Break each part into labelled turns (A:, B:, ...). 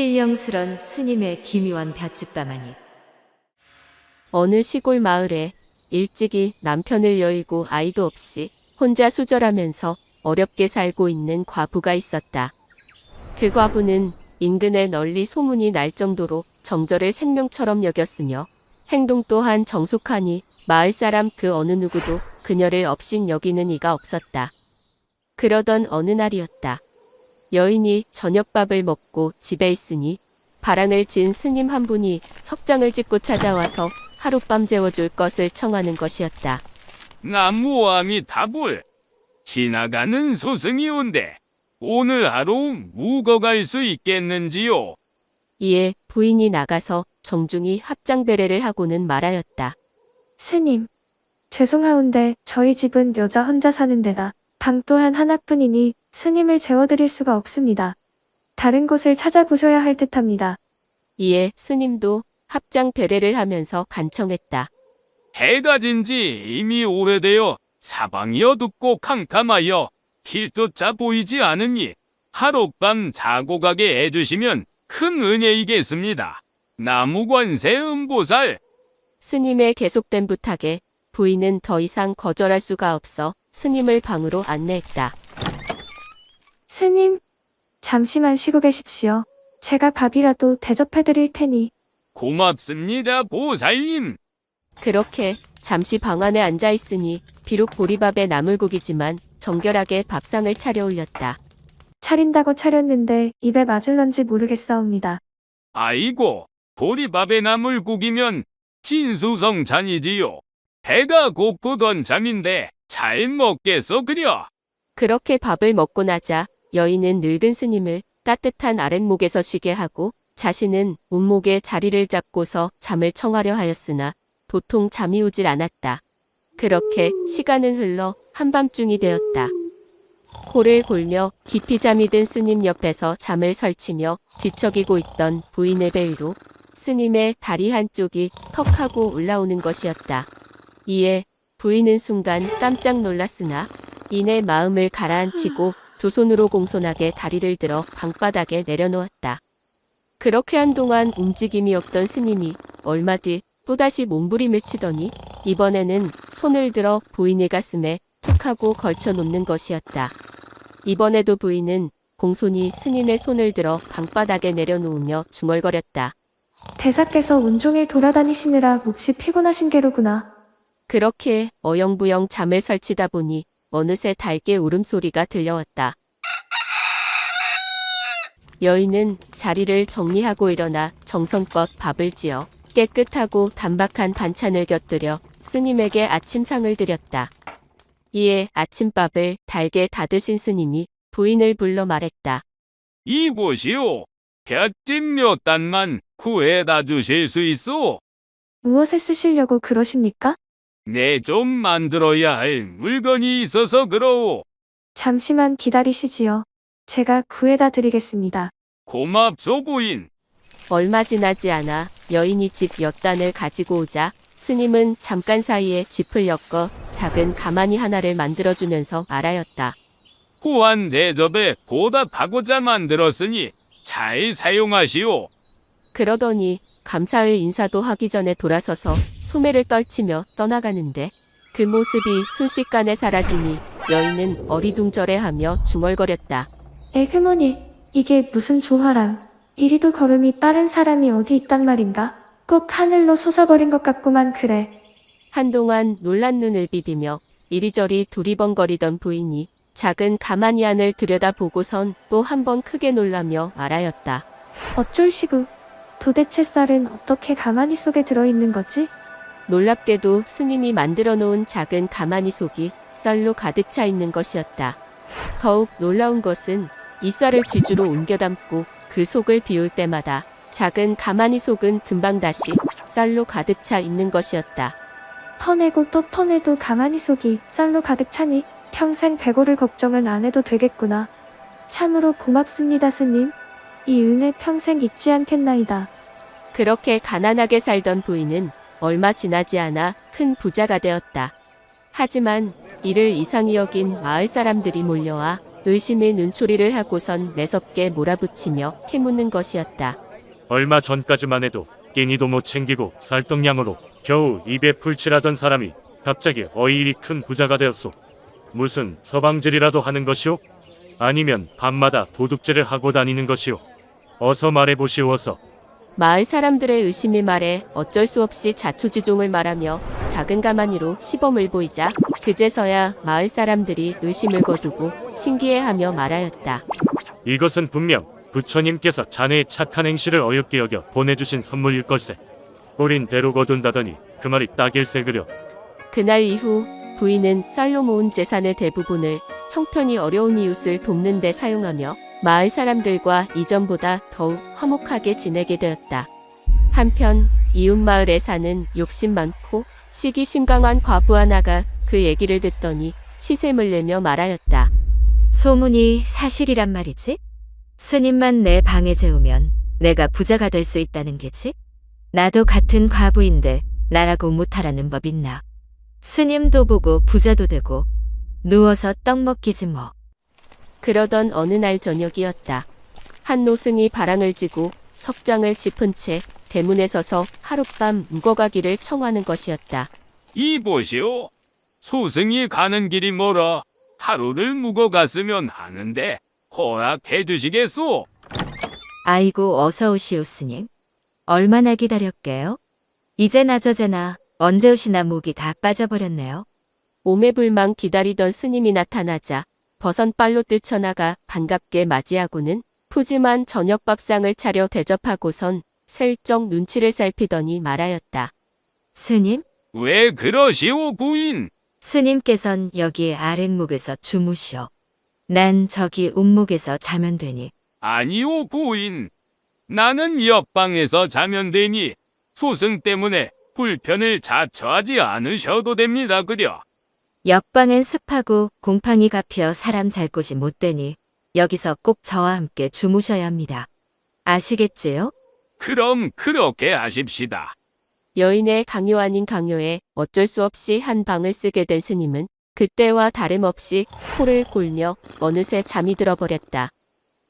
A: 신령스런 스님의 기묘한 볏짚다마니.
B: 어느 시골 마을에 일찍이 남편을 여의고 아이도 없이 혼자 수절하면서 어렵게 살고 있는 과부가 있었다. 그 과부는 인근에 널리 소문이 날 정도로 정절을 생명처럼 여겼으며 행동 또한 정숙하니 마을 사람 그 어느 누구도 그녀를 업신 여기는 이가 없었다. 그러던 어느 날이었다. 여인이 저녁밥을 먹고 집에 있으니 바람을 진 스님 한 분이 석장을 짚고 찾아와서 하룻밤 재워줄 것을 청하는 것이었다.
C: 나무아미 다불 지나가는 소승이 온대 오늘 하루 묵어갈 수 있겠는지요?
B: 이에 부인이 나가서 정중히 합장배례를 하고는 말하였다.
D: 스님, 죄송하온데 저희 집은 여자 혼자 사는 데다 방 또한 하나뿐이니 스님을 재워드릴 수가 없습니다. 다른 곳을 찾아보셔야 할 듯합니다.
B: 이에 스님도 합장배례를 하면서 간청했다.
C: 해가 진 지 이미 오래되어 사방이 어둡고 캄캄하여 길조차 보이지 않으니 하룻밤 자고 가게 해주시면 큰 은혜이겠습니다. 나무관세 음보살.
B: 스님의 계속된 부탁에 부인은 더 이상 거절할 수가 없어 스님을 방으로 안내했다.
D: 스님, 잠시만 쉬고 계십시오. 제가 밥이라도 대접해드릴 테니.
C: 고맙습니다, 보살님.
B: 그렇게 잠시 방 안에 앉아 있으니 비록 보리밥에 나물국이지만 정결하게 밥상을 차려 올렸다.
D: 차린다고 차렸는데 입에 맞을런지 모르겠사옵니다.
C: 아이고, 보리밥에 나물국이면 진수성찬이지요. 배가 고프던 잠인데 잘 먹겠어 그려.
B: 그렇게 밥을 먹고 나자 여인은 늙은 스님을 따뜻한 아랫목에서 쉬게 하고 자신은 운목에 자리를 잡고서 잠을 청하려 하였으나 도통 잠이 오질 않았다. 그렇게 시간은 흘러 한밤중이 되었다. 코를 골며 깊이 잠이 든 스님 옆에서 잠을 설치며 뒤척이고 있던 부인의 배 위로 스님의 다리 한쪽이 턱하고 올라오는 것이었다. 이에 부인은 순간 깜짝 놀랐으나 이내 마음을 가라앉히고 두 손으로 공손하게 다리를 들어 방바닥에 내려놓았다. 그렇게 한동안 움직임이 없던 스님이 얼마 뒤 또다시 몸부림을 치더니 이번에는 손을 들어 부인의 가슴에 툭 하고 걸쳐 놓는 것이었다. 이번에도 부인은 공손히 스님의 손을 들어 방바닥에 내려놓으며 중얼거렸다.
D: 대사께서 온종일 돌아다니시느라 몹시 피곤하신 게로구나.
B: 그렇게 어영부영 잠을 설치다 보니 어느새 달개 울음소리가 들려왔다. 여인은 자리를 정리하고 일어나 정성껏 밥을 지어 깨끗하고 단박한 반찬을 곁들여 스님에게 아침상을 드렸다. 이에 아침밥을 달게 다 드신 스님이 부인을 불러 말했다.
C: 이보시오. 볏짚 몇 단만 구해다 주실 수 있소?
D: 무엇에 쓰시려고 그러십니까?
C: 내 좀 만들어야 할 물건이 있어서 그러오.
D: 잠시만 기다리시지요. 제가 구해다 드리겠습니다.
C: 고맙소 부인.
B: 얼마 지나지 않아 여인이 집 몇 단을 가지고 오자 스님은 잠깐 사이에 짚을 엮어 작은 가마니 하나를 만들어주면서 말하였다.
C: 후한 대접에 보답하고자 만들었으니 잘 사용하시오.
B: 그러더니 감사의 인사도 하기 전에 돌아서서 소매를 떨치며 떠나가는데 그 모습이 순식간에 사라지니 여인은 어리둥절해하며 중얼거렸다.
D: 에그머니, 이게 무슨 조화람. 이리도 걸음이 빠른 사람이 어디 있단 말인가? 꼭 하늘로 솟아버린 것 같구만 그래.
B: 한동안 놀란 눈을 비비며 이리저리 두리번거리던 부인이 작은 가마니 안을 들여다보고선 또 한 번 크게 놀라며 말하였다.
D: 어쩔시구. 도대체 쌀은 어떻게 가마니 속에 들어있는 거지?
B: 놀랍게도 스님이 만들어 놓은 작은 가마니 속이 쌀로 가득 차 있는 것이었다. 더욱 놀라운 것은 이 쌀을 뒤주로 옮겨 담고 그 속을 비울 때마다 작은 가마니 속은 금방 다시 쌀로 가득 차 있는 것이었다.
D: 퍼내고 또 퍼내도 가마니 속이 쌀로 가득 차니 평생 배고를 걱정은 안 해도 되겠구나. 참으로 고맙습니다 스님. 이 은혜 평생 잊지 않겠나이다.
B: 그렇게 가난하게 살던 부인은 얼마 지나지 않아 큰 부자가 되었다. 하지만 이를 이상히 여긴 마을 사람들이 몰려와 의심의 눈초리를 하고선 매섭게 몰아붙이며 캐묻는 것이었다.
E: 얼마 전까지만 해도 끼니도 못 챙기고 살떡량으로 겨우 입에 풀칠하던 사람이 갑자기 어이리 큰 부자가 되었소. 무슨 서방질이라도 하는 것이오? 아니면 밤마다 도둑질을 하고 다니는 것이오? 어서 말해보시오어서.
B: 마을 사람들의 의심의 말에 어쩔 수 없이 자초지종을 말하며 작은 가마니로 시범을 보이자 그제서야 마을 사람들이 의심을 거두고 신기해하며 말하였다.
E: 이것은 분명 부처님께서 자네의 착한 행실을 어렵게 여겨 보내주신 선물일 걸세. 뿌린 대로 거둔다더니 그 말이 딱일세 그려.
B: 그날 이후 부인은 쌀로 모은 재산의 대부분을 형편이 어려운 이웃을 돕는 데 사용하며 마을 사람들과 이전보다 더욱 화목하게 지내게 되었다. 한편 이웃 마을에 사는 욕심 많고 시기심 강한 과부 하나가 그 얘기를 듣더니 시샘을 내며 말하였다.
A: 소문이 사실이란 말이지? 스님만 내 방에 재우면 내가 부자가 될 수 있다는 게지? 나도 같은 과부인데 나라고 못하라는 법 있나? 스님도 보고 부자도 되고 누워서 떡 먹기지 뭐.
B: 그러던 어느 날 저녁이었다. 한 노승이 바랑을 지고 석장을 짚은 채 대문에 서서 하룻밤 묵어가기를 청하는 것이었다.
C: 이보시오. 소승이 가는 길이 멀어 하루를 묵어 갔으면 하는데 허락해 주시겠소?
A: 아이고 어서 오시오 스님. 얼마나 기다렸게요? 이제 나저제나 언제 오시나 목이 다 빠져버렸네요.
B: 오매불망 기다리던 스님이 나타나자 버선발로 뛰쳐나가 반갑게 맞이하고는 푸짐한 저녁 밥상을 차려 대접하고선 슬쩍 눈치를 살피더니 말하였다.
A: 스님?
C: 왜 그러시오 부인?
A: 스님께선 여기 아랫목에서 주무시오. 난 저기 윗목에서 자면 되니.
C: 아니오 부인. 나는 옆방에서 자면 되니 소승 때문에 불편을 자처하지 않으셔도 됩니다 그려.
A: 옆방엔 습하고 곰팡이 가피어 사람 잘 곳이 못 되니 여기서 꼭 저와 함께 주무셔야 합니다. 아시겠지요?
C: 그럼 그렇게 하십시다.
B: 여인의 강요 아닌 강요에 어쩔 수 없이 한 방을 쓰게 된 스님은 그때와 다름없이 코를 골며 어느새 잠이 들어버렸다.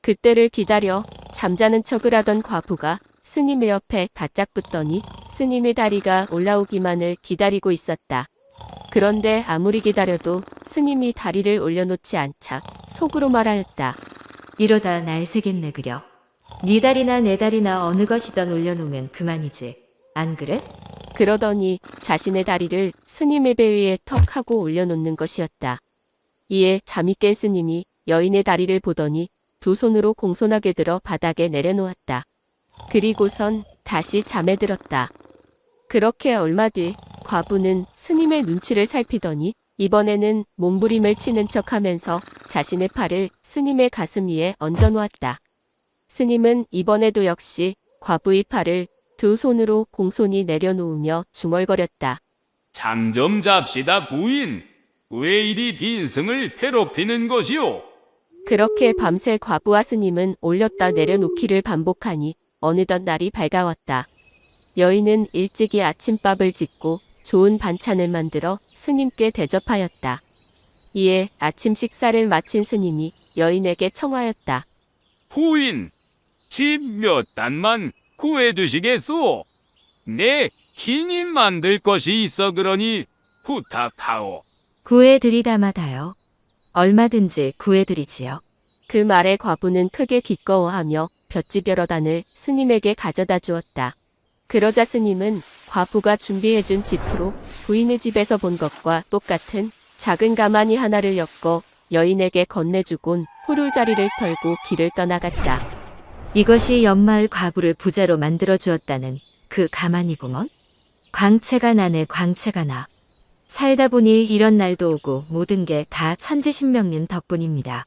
B: 그때를 기다려 잠자는 척을 하던 과부가 스님의 옆에 바짝 붙더니 스님의 다리가 올라오기만을 기다리고 있었다. 그런데 아무리 기다려도 스님이 다리를 올려놓지 않자 속으로 말하였다.
A: 이러다 날 새겠네 그려. 네 다리나 내 다리나 어느 것이든 올려놓으면 그만이지. 안 그래?
B: 그러더니 자신의 다리를 스님의 배 위에 턱 하고 올려놓는 것이었다. 이에 잠이 깬 스님이 여인의 다리를 보더니 두 손으로 공손하게 들어 바닥에 내려놓았다. 그리고선 다시 잠에 들었다. 그렇게 얼마 뒤 과부는 스님의 눈치를 살피더니 이번에는 몸부림을 치는 척하면서 자신의 팔을 스님의 가슴 위에 얹어놓았다. 스님은 이번에도 역시 과부의 팔을 두 손으로 공손히 내려놓으며 중얼거렸다.
C: 잠 좀 잡시다 부인. 왜 이리 빈승을 괴롭히는 것이오?
B: 그렇게 밤새 과부와 스님은 올렸다 내려놓기를 반복하니 어느덧 날이 밝아왔다. 여인은 일찍이 아침밥을 짓고 좋은 반찬을 만들어 스님께 대접하였다. 이에 아침 식사를 마친 스님이 여인에게 청하였다.
C: 부인, 집 몇 단만 구해주시겠소? 내 기님 만들 것이 있어 그러니 부탁하오.
A: 구해드리다마다요. 얼마든지 구해드리지요.
B: 그 말에 과부는 크게 기꺼워하며 볏짚 여러 단을 스님에게 가져다 주었다. 그러자 스님은 과부가 준비해준 지푸로 부인의 집에서 본 것과 똑같은 작은 가마니 하나를 엮어 여인에게 건네주곤 호룰자리를 털고 길을 떠나갔다.
A: 이것이 연마을 과부를 부자로 만들어 주었다는 그 가만이구먼. 광채가 나네 광채가 나. 살다 보니 이런 날도 오고 모든 게 다 천지신명님 덕분입니다.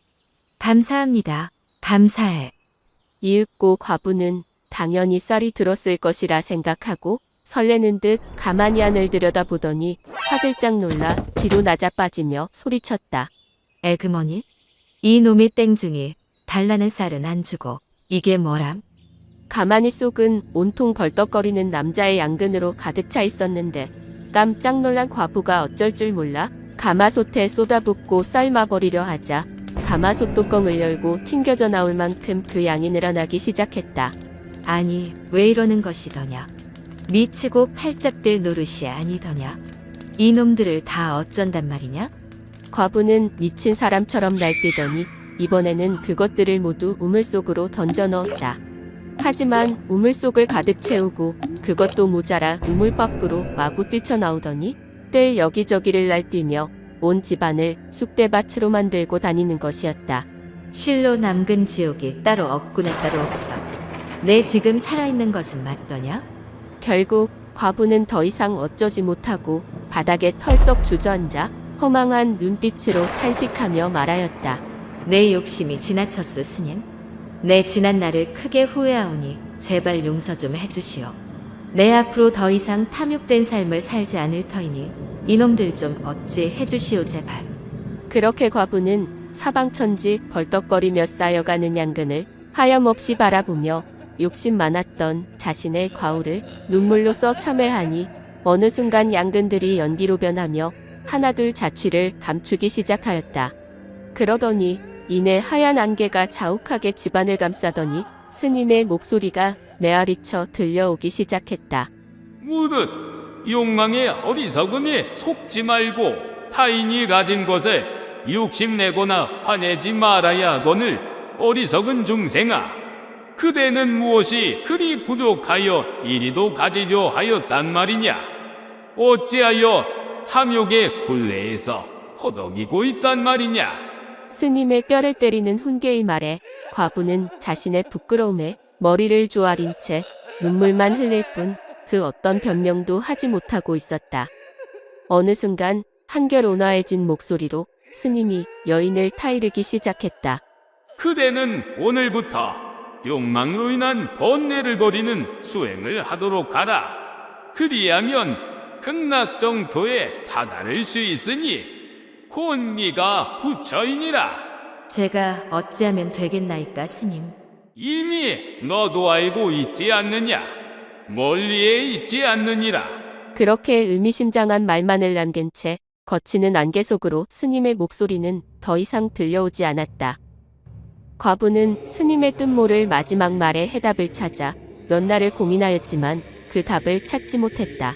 A: 감사합니다. 감사해.
B: 이윽고 과부는 당연히 썰이 들었을 것이라 생각하고 설레는 듯 가만히 안을 들여다보더니 화들짝 놀라 뒤로 낮아빠지며 소리쳤다.
A: 에그머니? 이 놈의 땡중이 달라는 쌀은 안 주고 이게 뭐람?
B: 가만히 속은 온통 벌떡거리는 남자의 양근으로 가득 차 있었는데 깜짝 놀란 과부가 어쩔 줄 몰라 가마솥에 쏟아붓고 삶아버리려 하자 가마솥 뚜껑을 열고 튕겨져 나올 만큼 그 양이 늘어나기 시작했다.
A: 아니, 왜 이러는 것이더냐? 미치고 팔짝들 노릇이 아니더냐? 이놈들을 다 어쩐단 말이냐?
B: 과부는 미친 사람처럼 날뛰더니 이번에는 그것들을 모두 우물 속으로 던져 넣었다. 하지만 우물 속을 가득 채우고 그것도 모자라 우물 밖으로 마구 뛰쳐나오더니 뜰 여기저기를 날뛰며 온 집안을 쑥대밭으로 만들고 다니는 것이었다.
A: 실로 남근 지옥이 따로 없구나 따로 없어. 내 지금 살아있는 것은 맞더냐?
B: 결국 과부는 더 이상 어쩌지 못하고 바닥에 털썩 주저앉아 허망한 눈빛으로 탄식하며 말하였다.
A: 내 욕심이 지나쳤소 스님. 내 지난 날을 크게 후회하오니 제발 용서 좀 해주시오. 내 앞으로 더 이상 탐욕된 삶을 살지 않을 터이니 이놈들 좀 어찌 해주시오 제발.
B: 그렇게 과부는 사방천지 벌떡거리며 쌓여가는 양근을 하염없이 바라보며 욕심 많았던 자신의 과오를 눈물로 써 참회하니 어느 순간 양근들이 연기로 변하며 하나둘 자취를 감추기 시작하였다. 그러더니 이내 하얀 안개가 자욱하게 집안을 감싸더니 스님의 목소리가 메아리쳐 들려오기 시작했다.
C: 무릇 욕망의 어리석음에 속지 말고 타인이 가진 것에 욕심내거나 화내지 말아야 하거늘 어리석은 중생아. 그대는 무엇이 그리 부족하여 이리도 가지려 하였단 말이냐? 어찌하여 탐욕의 굴레에서 허덕이고 있단 말이냐?
B: 스님의 뼈를 때리는 훈계의 말에 과부는 자신의 부끄러움에 머리를 조아린 채 눈물만 흘릴 뿐 그 어떤 변명도 하지 못하고 있었다. 어느 순간 한결 온화해진 목소리로 스님이 여인을 타이르기 시작했다.
C: 그대는 오늘부터 욕망으로 인한 번뇌를 버리는 수행을 하도록 하라. 그리하면 극락정토에 다다를 수 있으니 곧 네가 부처이니라.
A: 제가 어찌하면 되겠나이까 스님.
C: 이미 너도 알고 있지 않느냐? 멀리에 있지 않느니라.
B: 그렇게 의미심장한 말만을 남긴 채 거치는 안개 속으로 스님의 목소리는 더 이상 들려오지 않았다. 과부는 스님의 뜻모를 마지막 말에 해답을 찾아 몇 날을 고민하였지만 그 답을 찾지 못했다.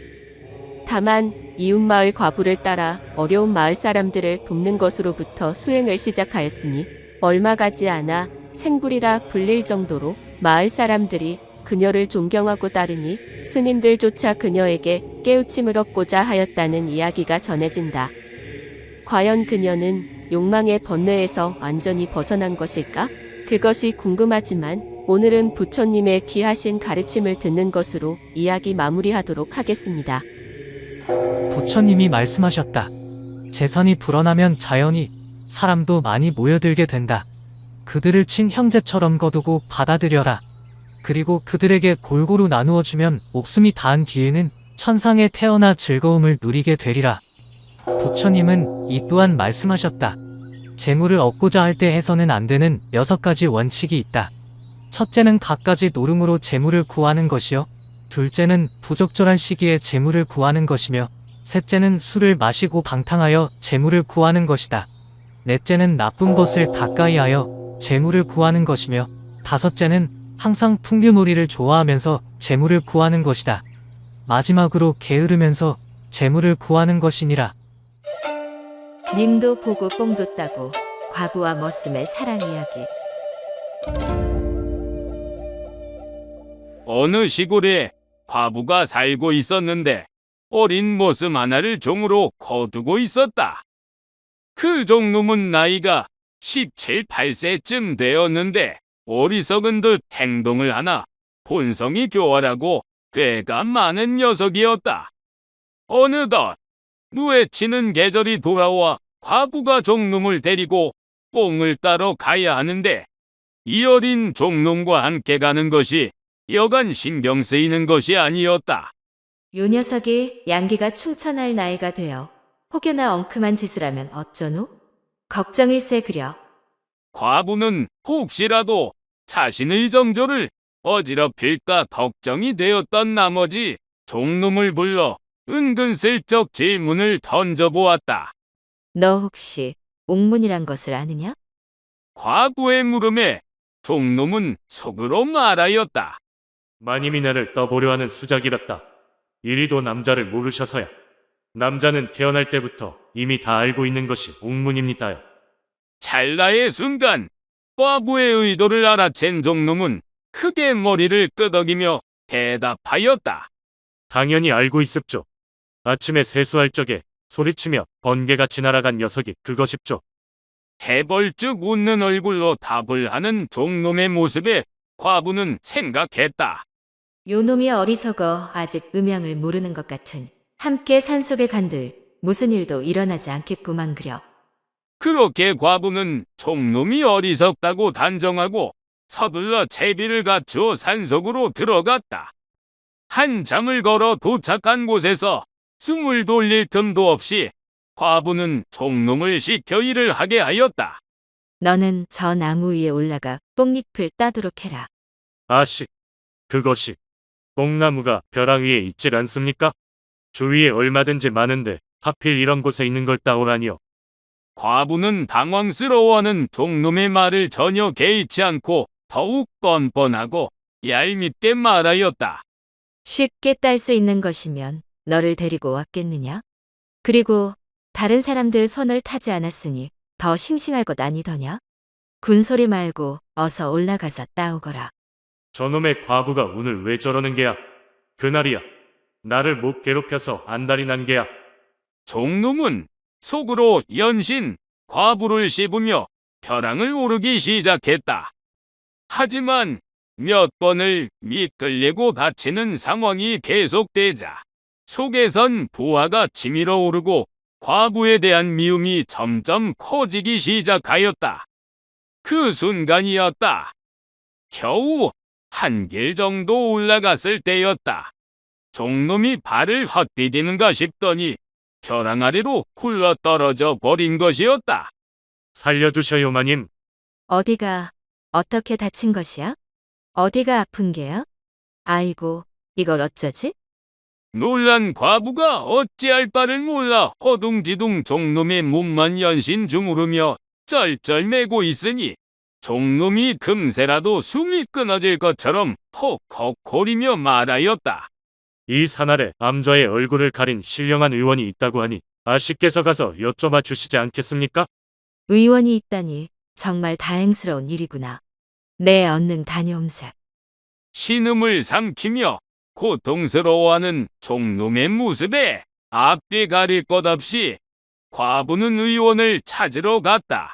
B: 다만 이웃마을 과부를 따라 어려운 마을 사람들을 돕는 것으로부터 수행을 시작하였으니 얼마 가지 않아 생불이라 불릴 정도로 마을 사람들이 그녀를 존경하고 따르니 스님들조차 그녀에게 깨우침을 얻고자 하였다는 이야기가 전해진다. 과연 그녀는 욕망의 번뇌에서 완전히 벗어난 것일까? 그것이 궁금하지만 오늘은 부처님의 귀하신 가르침을 듣는 것으로 이야기 마무리하도록 하겠습니다.
F: 부처님이 말씀하셨다. 재산이 불어나면 자연히 사람도 많이 모여들게 된다. 그들을 친형제처럼 거두고 받아들여라. 그리고 그들에게 골고루 나누어주면 목숨이 닿은 뒤에는 천상에 태어나 즐거움을 누리게 되리라. 부처님은 이 또한 말씀하셨다. 재물을 얻고자 할 때 해서는 안 되는 6가지 원칙이 있다. 첫째는 갖가지 노름으로 재물을 구하는 것이요. 둘째는 부적절한 시기에 재물을 구하는 것이며, 셋째는 술을 마시고 방탕하여 재물을 구하는 것이다. 넷째는 나쁜 것을 가까이 하여 재물을 구하는 것이며, 다섯째는 항상 풍류놀이를 좋아하면서 재물을 구하는 것이다. 마지막으로 게으르면서 재물을 구하는 것이니라.
A: 님도 보고 뽕도 따고 과부와 머슴의 사랑 이야기.
C: 어느 시골에 과부가 살고 있었는데 어린 머슴 하나를 종으로 거두고 있었다. 그 종놈은 나이가 17, 8세쯤 되었는데 어리석은 듯 행동을 하나 본성이 교활하고 괴가 많은 녀석이었다. 어느덧 누에치는 계절이 돌아와 과부가 종놈을 데리고 뽕을 따러 가야 하는데 이 어린 종놈과 함께 가는 것이 여간 신경 쓰이는 것이 아니었다.
A: 요 녀석이 양기가 충천할 나이가 되어 혹여나 엉큼한 짓을 하면 어쩌노? 걱정일세 그려.
C: 과부는 혹시라도 자신의 정조를 어지럽힐까 걱정이 되었던 나머지 종놈을 불러 은근슬쩍 질문을 던져보았다.
A: 너 혹시 옥문이란 것을 아느냐?
C: 과부의 물음에 종놈은 속으로 말하였다.
E: 마님이 나를 떠보려 하는 수작이었다. 이리도 남자를 모르셔서야. 남자는 태어날 때부터 이미 다 알고 있는 것이 옥문입니다요.
C: 찰나의 순간 과부의 의도를 알아챈 종놈은 크게 머리를 끄덕이며 대답하였다.
E: 당연히 알고 있습죠. 아침에 세수할 적에 소리치며 번개같이 날아간 녀석이 그것입죠.
C: 해벌쭉 웃는 얼굴로 답을 하는 종놈의 모습에 과부는 생각했다.
A: 요놈이 어리석어 아직 음양을 모르는 것 같은 함께 산속에 간들 무슨 일도 일어나지 않겠구만 그려.
C: 그렇게 과부는 종놈이 어리석다고 단정하고 서둘러 채비를 갖추어 산속으로 들어갔다. 한참을 걸어 도착한 곳에서 숨을 돌릴 틈도 없이 과부는 종놈을 시켜 일을 하게 하였다.
A: 너는 저 나무 위에 올라가 뽕잎을 따도록 해라.
E: 아씨, 그것이 뽕나무가 벼랑 위에 있질 않습니까? 주위에 얼마든지 많은데 하필 이런 곳에 있는 걸 따오라니요.
C: 과부는 당황스러워하는 종놈의 말을 전혀 개의치 않고 더욱 뻔뻔하고 얄밉게 말하였다.
A: 쉽게 딸 수 있는 것이면 너를 데리고 왔겠느냐? 그리고 다른 사람들 손을 타지 않았으니 더 싱싱할 것 아니더냐? 군소리 말고 어서 올라가서 따오거라.
E: 저놈의 과부가 오늘 왜 저러는 게야? 그날이야. 나를 못 괴롭혀서 안달이 난 게야.
C: 종놈은 속으로 연신 과부를 씹으며 벼랑을 오르기 시작했다. 하지만 몇 번을 미끌리고 다치는 상황이 계속되자 속에선 부하가 치밀어 오르고 과부에 대한 미움이 점점 커지기 시작하였다. 그 순간이었다. 겨우 한 길 정도 올라갔을 때였다. 종놈이 발을 헛디디는가 싶더니 벼랑 아래로 굴러 떨어져 버린 것이었다.
E: 살려주셔요, 마님.
A: 어디가 어떻게 다친 것이야? 어디가 아픈 게야? 아이고, 이걸 어쩌지?
C: 놀란 과부가 어찌할 바를 몰라 허둥지둥 종놈의 몸만 연신 주무르며 쩔쩔매고 있으니 종놈이 금세라도 숨이 끊어질 것처럼 헉헉거리며 말하였다.
E: 이 산아래 암좌의 얼굴을 가린 신령한 의원이 있다고 하니 아씨께서 가서 여쭤봐 주시지 않겠습니까?
A: 의원이 있다니 정말 다행스러운 일이구나. 내 얼른 다녀옴세.
C: 신음을 삼키며 고통스러워하는 종놈의 모습에 앞뒤 가릴 것 없이 과부는 의원을 찾으러 갔다.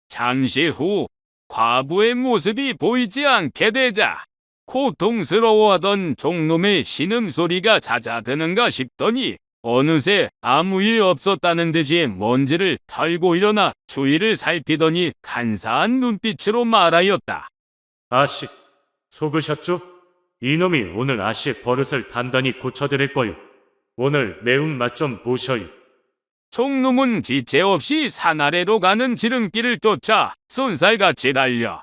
C: 잠시 후 과부의 모습이 보이지 않게 되자 고통스러워하던 종놈의 신음소리가 잦아드는가 싶더니 어느새 아무 일 없었다는 듯이 먼지를 털고 일어나 주위를 살피더니 간사한 눈빛으로 말하였다.
E: 아씨, 속으셨죠? 이놈이 오늘 아씨의 버릇을 단단히 고쳐드릴 거요. 오늘 매운맛 좀 보셔요.
C: 종놈은 지체 없이 산 아래로 가는 지름길을 쫓아 쏜살같이 달려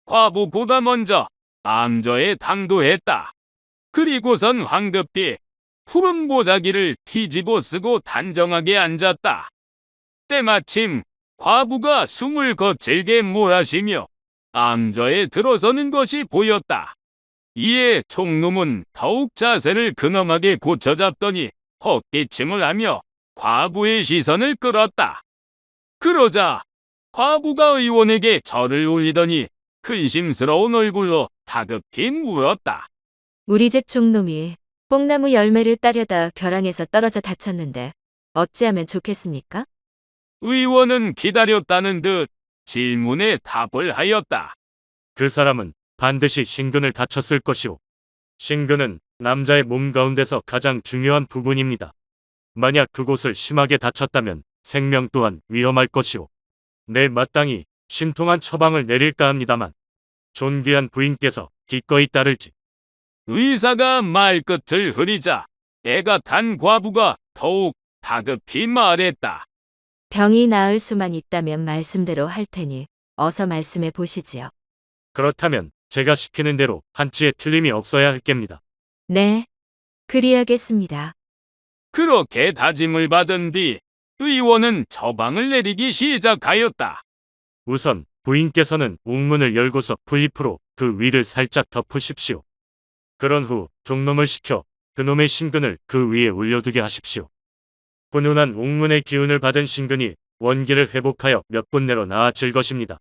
C: 과부보다 먼저 암저에 당도했다. 그리고선 황급히 푸른 보자기를 뒤집어 쓰고 단정하게 앉았다. 때마침 과부가 숨을 거칠게 몰아쉬며 암저에 들어서는 것이 보였다. 이에 종놈은 더욱 자세를 근엄하게 고쳐잡더니 헛기침을 하며 과부의 시선을 끌었다. 그러자 과부가 의원에게 절을 올리더니 근심스러운 얼굴로 다급히 물었다.
A: 우리 집 종놈이 뽕나무 열매를 따려다 벼랑에서 떨어져 다쳤는데 어찌하면 좋겠습니까?
C: 의원은 기다렸다는 듯 질문에 답을 하였다.
E: 그 사람은 반드시 신근을 다쳤을 것이오. 신근은 남자의 몸 가운데서 가장 중요한 부분입니다. 만약 그곳을 심하게 다쳤다면 생명 또한 위험할 것이오. 내 마땅히 신통한 처방을 내릴까 합니다만 존귀한 부인께서 기꺼이 따를지.
C: 의사가 말끝을 흐리자 애가 탄 과부가 더욱 다급히 말했다.
A: 병이 나을 수만 있다면 말씀대로 할 테니 어서 말씀해 보시지요.
E: 그렇다면 제가 시키는 대로 한치의 틀림이 없어야 할 겁니다.
A: 네, 그리하겠습니다.
C: 그렇게 다짐을 받은 뒤 의원은 처방을 내리기 시작하였다.
E: 우선 부인께서는 옥문을 열고서 풀잎으로 그 위를 살짝 덮으십시오. 그런 후 종놈을 시켜 그놈의 신근을 그 위에 올려두게 하십시오. 훈훈한 옥문의 기운을 받은 신근이 원기를 회복하여 몇 분 내로 나아질 것입니다.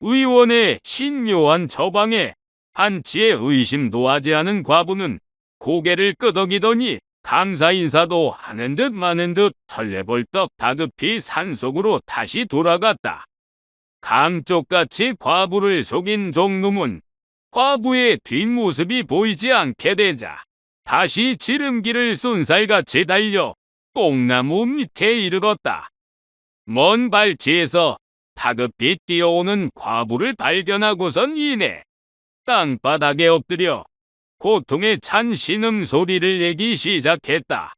C: 의원의 신묘한 처방에 한치의 의심도 하지 않은 과부는 고개를 끄덕이더니 감사 인사도 하는 듯 마는 듯 헐레벌떡 다급히 산속으로 다시 돌아갔다. 감쪽같이 과부를 속인 종놈은 과부의 뒷모습이 보이지 않게 되자 다시 지름길을 쏜살같이 달려 뽕나무 밑에 이르렀다. 먼 발치에서 다급히 뛰어오는 과부를 발견하고선 이내 땅바닥에 엎드려 고통에 찬 신음소리를 내기 시작했다.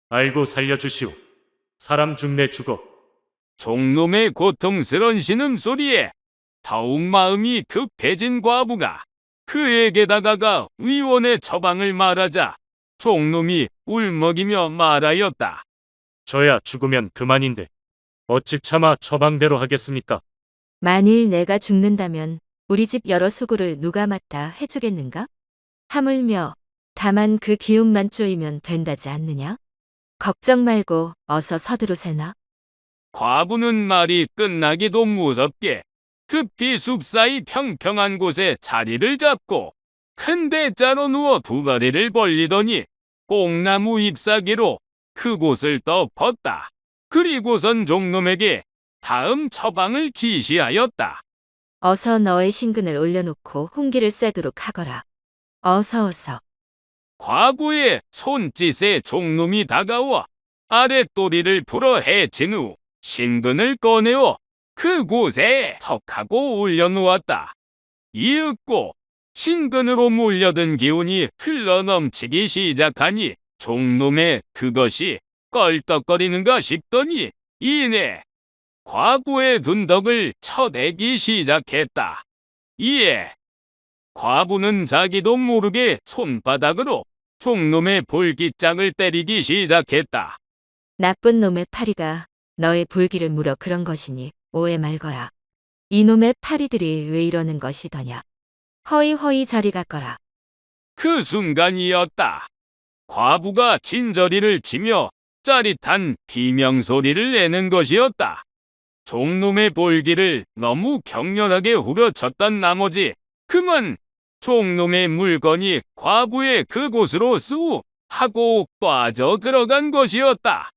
E: 아이고 살려주시오. 사람 죽네 죽어.
C: 종놈의 고통스런 신음소리에 더욱 마음이 급해진 과부가 그에게 다가가 의원의 처방을 말하자 종놈이 울먹이며 말하였다.
E: 저야 죽으면 그만인데 어찌 차마 처방대로 하겠습니까?
A: 만일 내가 죽는다면 우리 집 여러 수고를 누가 맡아 해주겠는가? 하물며 다만 그 기운만 쪼이면 된다지 않느냐? 걱정 말고 어서 서두르세나.
C: 과부는 말이 끝나기도 무섭게 급히 숲사이 평평한 곳에 자리를 잡고 큰 대자로 누워 두 다리를 벌리더니 뽕나무 잎사귀로 그곳을 덮었다. 그리고선 종놈에게 다음 처방을 지시하였다.
A: 어서 너의 신근을 올려놓고 홍기를 쐬도록 하거라. 어서.
C: 과부의 손짓에 종놈이 다가와 아랫도리를 풀어 헤친 후 신근을 꺼내어 그곳에 턱하고 올려놓았다. 이윽고 신근으로 몰려든 기운이 흘러넘치기 시작하니 종놈의 그것이 껄떡거리는가 싶더니 이내 과부의 둔덕을 쳐대기 시작했다. 이에 과부는 자기도 모르게 손바닥으로 종놈의 볼기장을 때리기 시작했다.
A: 나쁜 놈의 파리가 너의 볼기를 물어 그런 것이니 오해 말거라. 이놈의 파리들이 왜 이러는 것이더냐. 허이허이 저리 갔거라.
C: 그 순간이었다. 과부가 진저리를 치며 짜릿한 비명소리를 내는 것이었다. 종놈의 볼기를 너무 격렬하게 후려쳤던 나머지 그만 종놈의 물건이 과부의 그곳으로 쑥 하고 빠져 들어간 것이었다.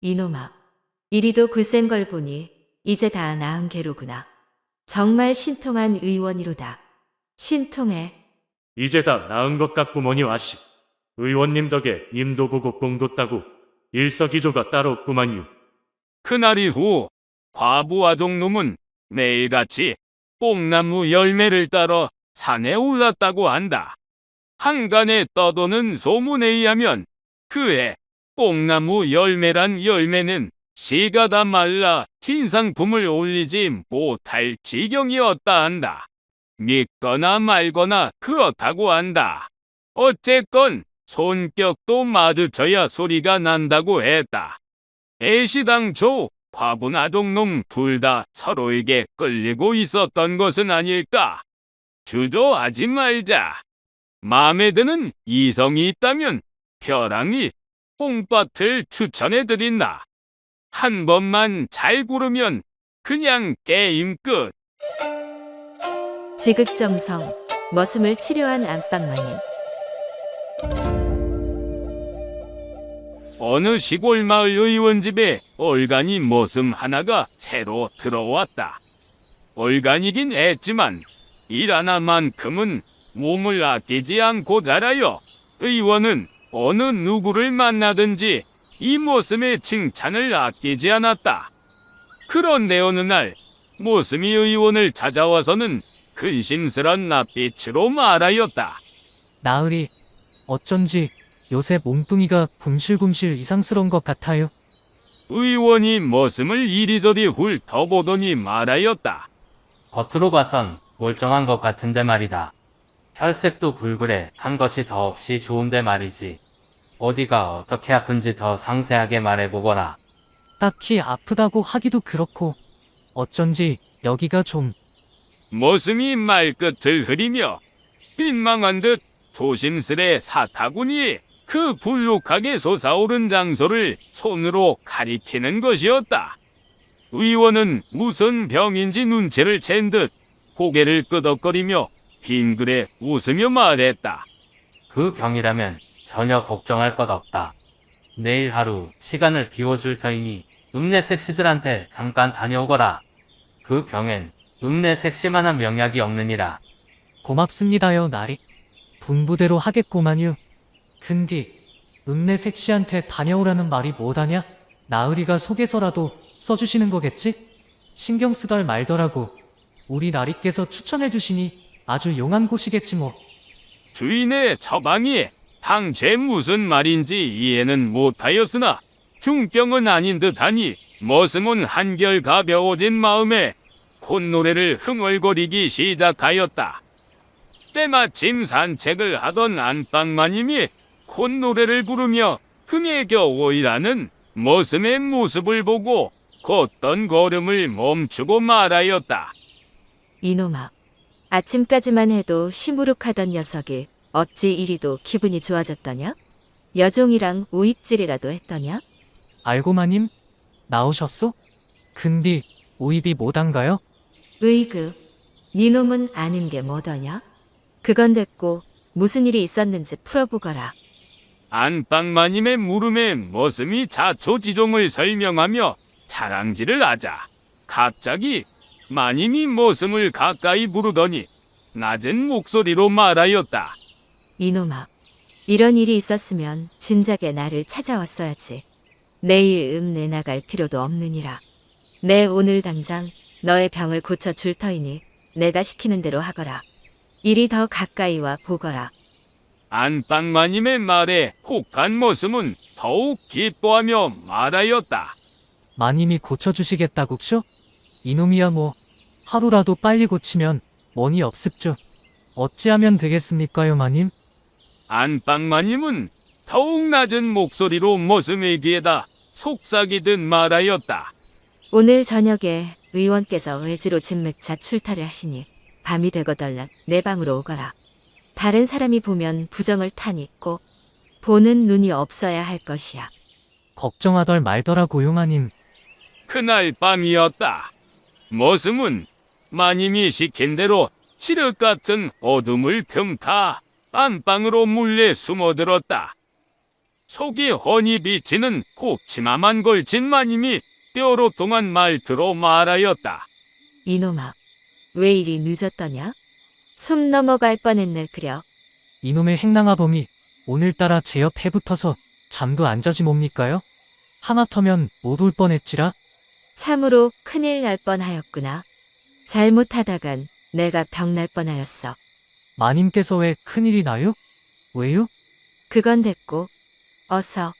A: 이놈아, 이리도 글센 걸 보니 이제 다 나은 게로구나. 정말 신통한 의원이로다. 신통해.
E: 이제 다 나은 것 같구머니 와씨. 의원님 덕에 님도 보고 뽕도 따고 일석이조가 따로 없구만요.
C: 그날 이후 과부와 종놈은 매일같이 뽕나무 열매를 따러 산에 올랐다고 한다. 한간에 떠도는 소문에 의하면 그해 뽕나무 열매란 열매는 씨가 다 말라 진상품을 올리지 못할 지경이었다 한다. 믿거나 말거나 그렇다고 한다. 어쨌건 손뼉도 마주쳐야 소리가 난다고 했다. 애시당초 과부나 종놈 둘 다 서로에게 끌리고 있었던 것은 아닐까? 주저하지 말자. 마음에 드는 이성이 있다면 벼랑이 뽕밭을 추천해드린다. 한 번만 잘 고르면 그냥 게임 끝.
A: 지극정성, 머슴을 치료한 안방마님.
C: 어느 시골 마을 의원 집에 얼간이 머슴 하나가 새로 들어왔다. 얼간이긴 했지만 일 하나만큼은 몸을 아끼지 않고 자라요. 의원은 어느 누구를 만나든지 이 머슴의 칭찬을 아끼지 않았다. 그런데 어느 날 머슴이 의원을 찾아와서는 근심스런 낯빛으로 말하였다.
F: 나으리, 어쩐지 요새 몸뚱이가 굶실굶실 이상스러운 것 같아요.
C: 의원이 머슴을 이리저리 훑어보더니 말하였다.
G: 겉으로 봐선 멀쩡한 것 같은데 말이다. 혈색도 붉으래 한 것이 더없이 좋은데 말이지. 어디가 어떻게 아픈지 더 상세하게 말해보거라.
F: 딱히 아프다고 하기도 그렇고 어쩐지 여기가 좀
C: 머슴이 말끝을 흐리며 민망한 듯 조심스레 사타구니 그 불룩하게 솟아오른 장소를 손으로 가리키는 것이었다. 의원은 무슨 병인지 눈치를 챈 듯 고개를 끄덕거리며 빙그레 웃으며 말했다.
G: 그 병이라면 전혀 걱정할 것 없다. 내일 하루 시간을 비워줄 터이니 읍내 색시들한테 잠깐 다녀오거라. 그 병엔 읍내 색시만한 명약이 없느니라.
F: 고맙습니다요, 나리. 분부대로 하겠구만요. 근디, 읍내 색시한테 다녀오라는 말이 뭐다냐? 나으리가 속에서라도 써주시는 거겠지? 신경 쓰덜 말더라고. 우리 나리께서 추천해주시니 아주 용한 곳이겠지 뭐.
C: 주인의 처방이 당최 무슨 말인지 이해는 못하였으나 중병은 아닌 듯하니 머슴은 한결 가벼워진 마음에 콧노래를 흥얼거리기 시작하였다. 때마침 산책을 하던 안방마님이 콧노래를 부르며 흥에 겨워 일하는 머슴의 모습을 보고 걷던 걸음을 멈추고 말하였다.
A: 이놈아, 아침까지만 해도 시무룩하던 녀석이 어찌 이리도 기분이 좋아졌더냐? 여종이랑 오입질이라도 했더냐?
F: 알고마님, 나오셨소? 근디, 오입이 뭐단가요?
A: 으이그, 니놈은 아는 게 뭐더냐? 그건 됐고 무슨 일이 있었는지 풀어보거라.
C: 안방마님의 물음에 머슴이 자초지종을 설명하며 자랑질을 하자 갑자기 마님이 머슴을 가까이 부르더니 낮은 목소리로 말하였다.
A: 이놈아, 이런 일이 있었으면 진작에 나를 찾아왔어야지. 내일 읍내 나갈 필요도 없느니라. 내 오늘 당장 너의 병을 고쳐줄 터이니 내가 시키는 대로 하거라. 이리 더 가까이 와 보거라.
C: 안방마님의 말에 혹한 머슴은 더욱 기뻐하며 말하였다.
F: 마님이 고쳐주시겠다국쇼? 이놈이야 뭐 하루라도 빨리 고치면 원이 없습죠. 어찌하면 되겠습니까요, 마님?
C: 안방마님은 더욱 낮은 목소리로 머슴의 귀에다 속삭이듯 말하였다.
A: 오늘 저녁에 의원께서 외지로 진맥차 출타를 하시니 밤이 되거덜란 내 방으로 오거라. 다른 사람이 보면 부정을 타니 꼭 보는 눈이 없어야 할 것이야.
F: 걱정하덜 말더라고요, 마님.
C: 그날 밤이었다. 머슴은 마님이 시킨 대로 칠흑 같은 어둠을 틈타 안방으로 몰래 숨어들었다. 속이 훤히 비치는 곱치마만 걸친 마님이 뼈로통한 말투로 말하였다.
A: 이놈아, 왜 이리 늦었더냐? 숨 넘어갈 뻔했네 그려.
F: 이놈의 행랑아범이 오늘따라 제 옆에 붙어서 잠도 안 자지 뭡니까요? 하마터면 못 올 뻔했지라.
A: 참으로 큰일 날 뻔하였구나. 잘못하다간 내가 병날 뻔하였어.
F: 마님께서 왜 큰일이 나요? 왜요?
A: 그건 됐고 어서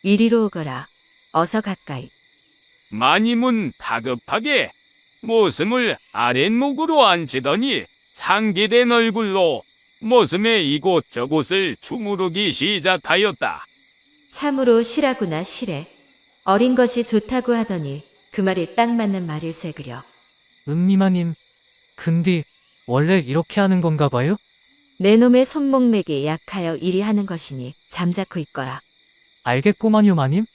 A: 이리로 오거라. 어서 가까이.
C: 마님은 다급하게 머슴을 아랫목으로 앉히더니 상기된 얼굴로 머슴의 이곳저곳을 주무르기 시작하였다.
A: 참으로 실하구나 실해. 어린 것이 좋다고 하더니 그 말이 딱 맞는 말일세 그려.
F: 은미마님, 근디 원래 이렇게 하는 건가 봐요?
A: 내 놈의 손목맥이 약하여 이리 하는 것이니 잠자코 있거라.
F: 알겠구만요, 마님.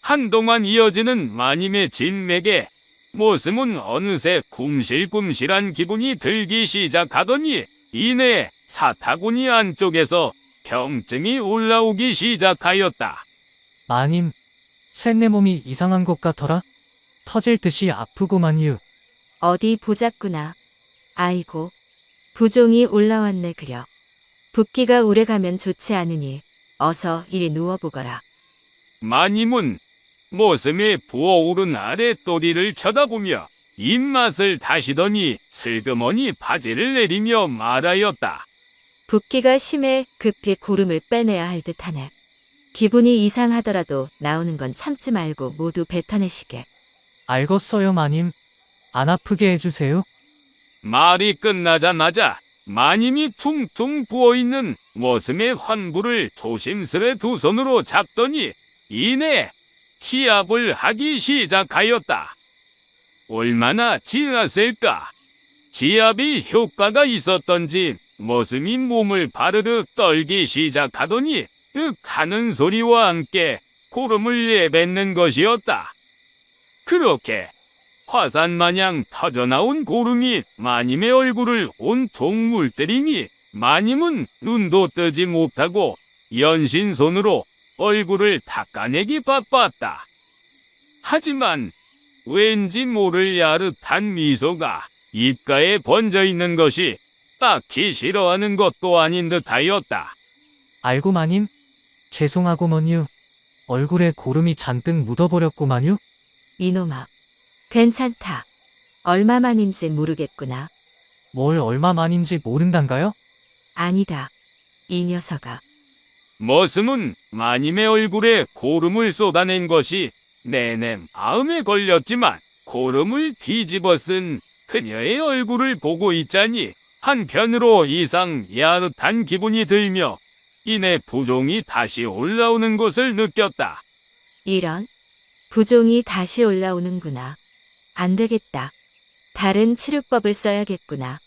C: 한동안 이어지는 마님의 진맥에 머슴은 어느새 굼실굼실한 기분이 들기 시작하더니 이내 사타구니 안쪽에서 병증이 올라오기 시작하였다.
F: 마님, 쇳내 몸이 이상한 것 같더라. 터질 듯이 아프고만요.
A: 어디 보자꾸나. 아이고, 부종이 올라왔네 그려. 붓기가 오래가면 좋지 않으니 어서 이리 누워보거라.
C: 마님은 머슴의 부어오른 아랫도리를 쳐다보며 입맛을 다시더니 슬그머니 바지를 내리며 말하였다.
A: 붓기가 심해 급히 고름을 빼내야 할 듯하네. 기분이 이상하더라도 나오는 건 참지 말고 모두 뱉어내시게.
F: 알겠어요, 마님. 안 아프게 해주세요.
C: 말이 끝나자마자 마님이 퉁퉁 부어있는 머슴의 환부를 조심스레 두 손으로 잡더니 이내 치압을 하기 시작하였다. 얼마나 지났을까? 지압이 효과가 있었던지 머슴이 몸을 바르르 떨기 시작하더니 윽 하는 소리와 함께 고름을 내뱉는 것이었다. 그렇게 화산마냥 터져나온 고름이 마님의 얼굴을 온통 물들이니 마님은 눈도 뜨지 못하고 연신손으로 얼굴을 닦아내기 바빴다. 하지만 왠지 모를 야릇한 미소가 입가에 번져 있는 것이 딱히 싫어하는 것도 아닌 듯하였다.
F: 알고 마님? 죄송하고먼요. 얼굴에 고름이 잔뜩 묻어버렸구만요.
A: 이놈아, 괜찮다. 얼마만인지 모르겠구나.
F: 뭘 얼마만인지 모른단가요?
A: 아니다. 이 녀석아.
C: 머슴은 마님의 얼굴에 고름을 쏟아낸 것이 내내 마음에 걸렸지만 고름을 뒤집어 쓴 그녀의 얼굴을 보고 있자니 한편으로 이상 야릇한 기분이 들며 이내 부종이 다시 올라오는 것을 느꼈다.
A: 이런, 부종이 다시 올라오는구나. 안 되겠다. 다른 치료법을 써야겠구나.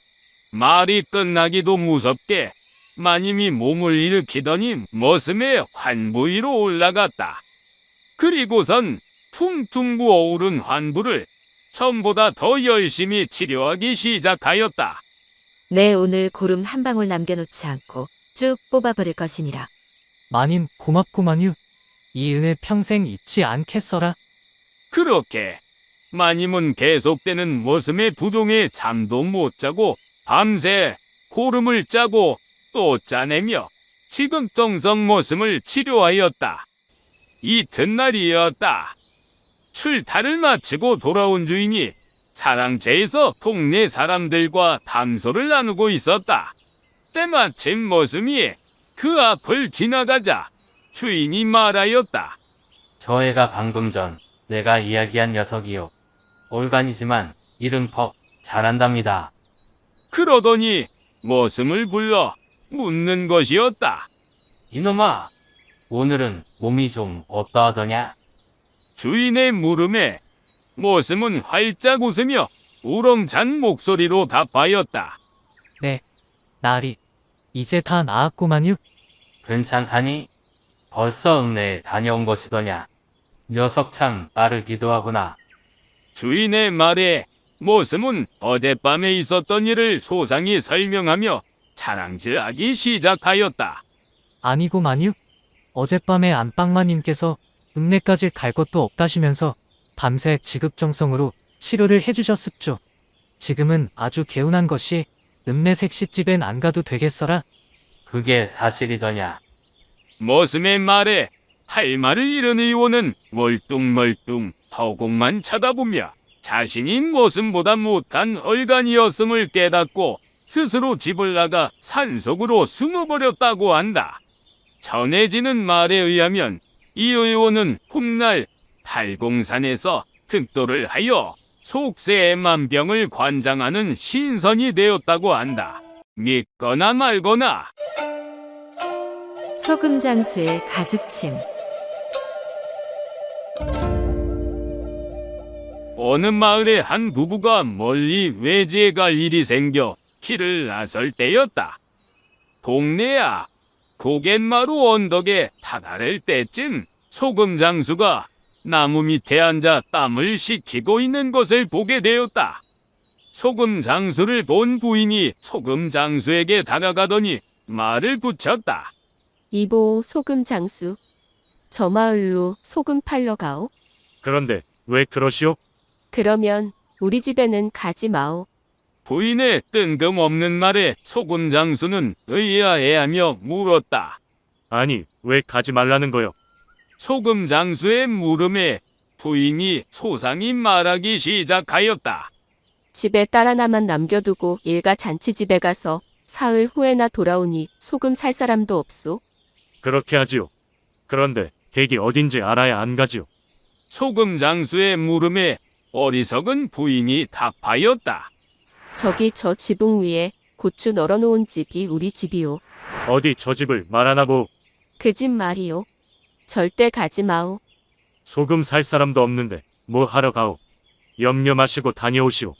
C: 말이 끝나기도 무섭게 마님이 몸을 일으키더니 머슴의 환부 위로 올라갔다. 그리고선 퉁퉁 부어오른 환부를 전보다 더 열심히 치료하기 시작하였다.
A: 내 오늘 고름 한 방울 남겨놓지 않고 쭉 뽑아버릴 것이니라.
F: 마님 고맙구만요. 이 은혜 평생 잊지 않겠어라.
C: 그렇게 마님은 계속되는 머슴의 부종에 잠도 못 자고 밤새 고름을 짜고 또 짜내며 지극정성 머슴을 치료하였다. 이튿날이었다. 출타를 마치고 돌아온 주인이 사랑채에서 동네 사람들과 담소를 나누고 있었다. 때마침 머슴이 그 앞을 지나가자 주인이 말하였다.
G: 저 애가 방금 전 내가 이야기한 녀석이요. 올간이지만 일은 퍽 잘한답니다.
C: 그러더니 머슴을 불러 묻는 것이었다.
G: 이놈아, 오늘은 몸이 좀 어떠하더냐?
C: 주인의 물음에 머슴은 활짝 웃으며 우렁찬 목소리로 답하였다.
F: 네, 날이 이제 다 나았구만요.
G: 괜찮다니? 벌써 읍내에 다녀온 것이더냐? 녀석 참 빠르기도 하구나.
C: 주인의 말에 머슴은 어젯밤에 있었던 일을 소상히 설명하며 자랑질하기 시작하였다.
F: 아니고만요. 어젯밤에 안방마님께서 읍내까지 갈 것도 없다시면서 밤새 지극정성으로 치료를 해주셨습죠. 지금은 아주 개운한 것이 읍내 색시집엔 안 가도 되겠어라.
G: 그게 사실이더냐?
C: 머슴의 말에 할 말을 잃은 의원은 멀뚱멀뚱 허공만 쳐다보며 자신이 머슴보다 못한 얼간이었음을 깨닫고 스스로 집을 나가 산속으로 숨어버렸다고 한다. 전해지는 말에 의하면 이 의원은 훗날 달공산에서 특도를 하여 속세의 만병을 관장하는 신선이 되었다고 한다. 믿거나 말거나.
A: 소금 장수의 가죽침.
C: 어느 마을에 한 부부가 멀리 외지에 갈 일이 생겨 길을 나설 때였다. 동네 앞 고갯마루 언덕에 다다를 때쯤 소금 장수가 나무 밑에 앉아 땀을 식히고 있는 것을 보게 되었다. 소금 장수를 본 부인이 소금 장수에게 다가가더니 말을 붙였다.
B: 이보 소금 장수. 저 마을로 소금 팔러 가오.
E: 그런데 왜 그러시오?
B: 그러면 우리 집에는 가지 마오.
C: 부인의 뜬금없는 말에 소금 장수는 의아해하며 물었다.
E: 아니, 왜 가지 말라는 거요?
C: 소금 장수의 물음에 부인이 소상히 말하기 시작하였다.
B: 집에 딸 하나만 남겨두고 일가 잔치집에 가서 사흘 후에나 돌아오니 소금 살 사람도 없소.
E: 그렇게 하지요. 그런데 댁이 어딘지 알아야 안 가지요.
C: 소금 장수의 물음에 어리석은 부인이 답하였다.
B: 저기 저 지붕 위에 고추 널어놓은 집이 우리 집이오.
E: 어디 저 집을 말 안 하고
B: 그 집 말이오. 절대 가지 마오.
E: 소금 살 사람도 없는데 뭐 하러 가오? 염려 마시고 다녀오시오.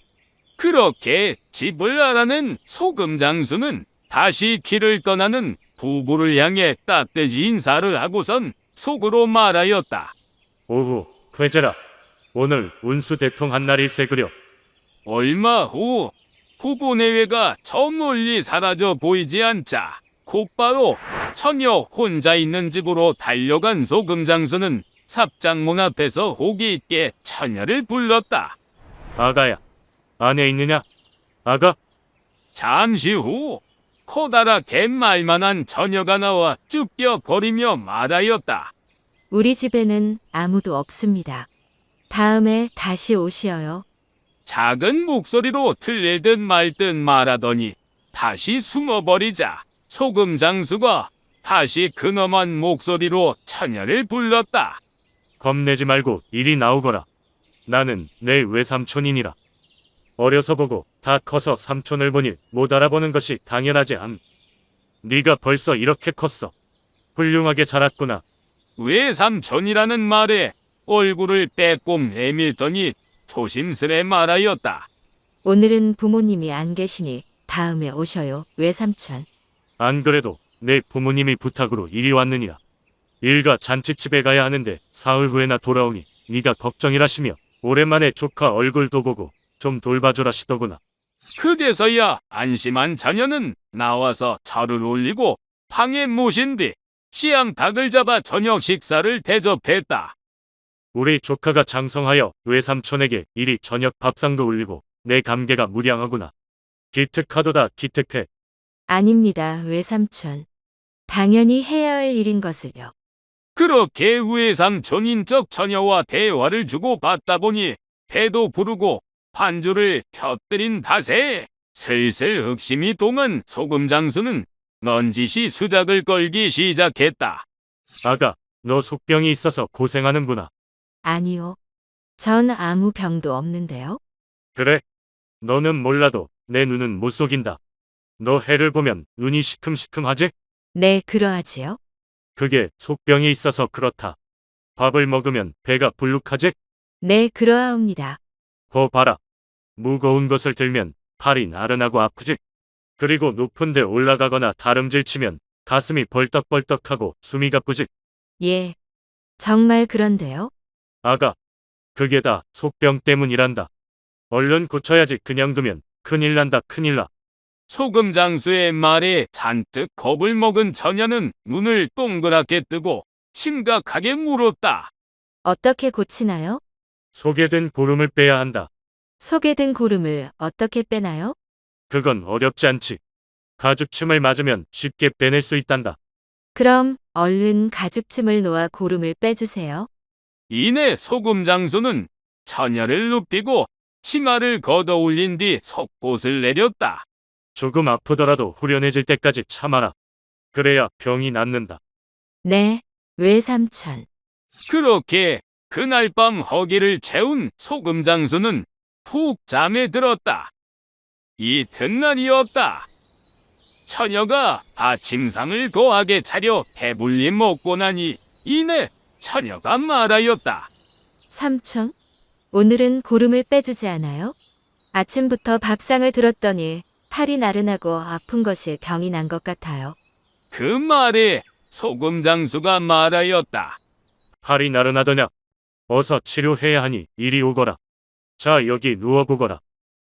C: 그렇게 집을 알아낸 소금 장수는 다시 길을 떠나는 부부를 향해 따뜻이 인사를 하고선 속으로 말하였다.
E: 오후, 괴제라. 오늘 운수 대통한 날일세 그려.
C: 얼마 후 부부 내외가 저 멀리 사라져 보이지 않자 곧바로 처녀 혼자 있는 집으로 달려간 소금 장수는 삽장문 앞에서 호기 있게 처녀를 불렀다.
E: 아가야, 안에 있느냐? 아가?
C: 잠시 후 커다랗게 말만한 처녀가 나와 쭈뼛거리며 말하였다.
A: 우리 집에는 아무도 없습니다. 다음에 다시 오시어요.
C: 작은 목소리로 들리듯 말듯 말하더니 다시 숨어버리자 소금 장수가 다시 근엄한 목소리로 처녀를 불렀다.
E: 겁내지 말고 이리 나오거라. 나는 내 외삼촌이니라. 어려서 보고 다 커서 삼촌을 보니 못 알아보는 것이 당연하지 않. 네가 벌써 이렇게 컸어. 훌륭하게 자랐구나.
C: 외삼촌이라는 말에 얼굴을 빼꼼 내밀더니 조심스레 말하였다.
A: 오늘은 부모님이 안 계시니 다음에 오셔요, 외삼촌.
E: 안 그래도 내 부모님이 부탁으로 이리 왔느니라. 일가 잔치집에 가야 하는데 사흘 후에나 돌아오니 네가 걱정이라시며 오랜만에 조카 얼굴도 보고 좀 돌봐주라시더구나.
C: 그제서야 안심한 자녀는 나와서 절을 올리고 방에 모신 뒤 씨암탉을 잡아 저녁 식사를 대접했다.
E: 우리 조카가 장성하여 외삼촌에게 이리 저녁 밥상도 올리고 내 감개가 무량하구나. 기특하도다 기특해.
A: 아닙니다, 외삼촌. 당연히 해야 할 일인 것을요.
C: 그렇게 외삼촌인 척 처녀와 대화를 주고받다 보니 배도 부르고 반주를 펴뜨린 탓에 슬슬 흑심이 동한 소금 장수는 넌지시 수작을 걸기 시작했다.
E: 아가, 너 속병이 있어서 고생하는구나.
A: 아니요. 전 아무 병도 없는데요.
E: 그래? 너는 몰라도 내 눈은 못 속인다. 너 해를 보면 눈이 시큼시큼하지?
A: 네, 그러하지요.
E: 그게 속병이 있어서 그렇다. 밥을 먹으면 배가 불룩하지?
A: 네, 그러하옵니다.
E: 거 봐라. 무거운 것을 들면 팔이 나른하고 아프지? 그리고 높은 데 올라가거나 다름질 치면 가슴이 벌떡벌떡하고 숨이 가쁘지?
A: 예. 정말 그런데요.
E: 아가, 그게 다 속병 때문이란다. 얼른 고쳐야지. 그냥 두면 큰일 난다. 큰일 나.
C: 소금 장수의 말에 잔뜩 겁을 먹은 처녀는 눈을 동그랗게 뜨고 심각하게 물었다.
A: 어떻게 고치나요?
E: 속에 든 고름을 빼야 한다.
A: 속에 든 고름을 어떻게 빼나요?
E: 그건 어렵지 않지. 가죽침을 맞으면 쉽게 빼낼 수 있단다.
A: 그럼 얼른 가죽침을 놓아 고름을 빼주세요.
C: 이내 소금 장수는 처녀를 눕히고 치마를 걷어 올린 뒤 속옷을 내렸다.
E: 조금 아프더라도 후련해질 때까지 참아라. 그래야 병이 낫는다.
A: 네, 외삼촌.
C: 그렇게 그날 밤 허기를 채운 소금 장수는 푹 잠에 들었다. 이튿날이었다. 처녀가 아침상을 거하게 차려 배불리 먹고 나니 이내 처녀가 말하였다.
A: 삼촌, 오늘은 고름을 빼주지 않아요? 아침부터 밥상을 들었더니 팔이 나른하고 아픈 것이 병이 난 것 같아요.
C: 그 말에 소금 장수가 말하였다.
E: 팔이 나른하더냐? 어서 치료해야 하니 이리 오거라. 자, 여기 누워보거라.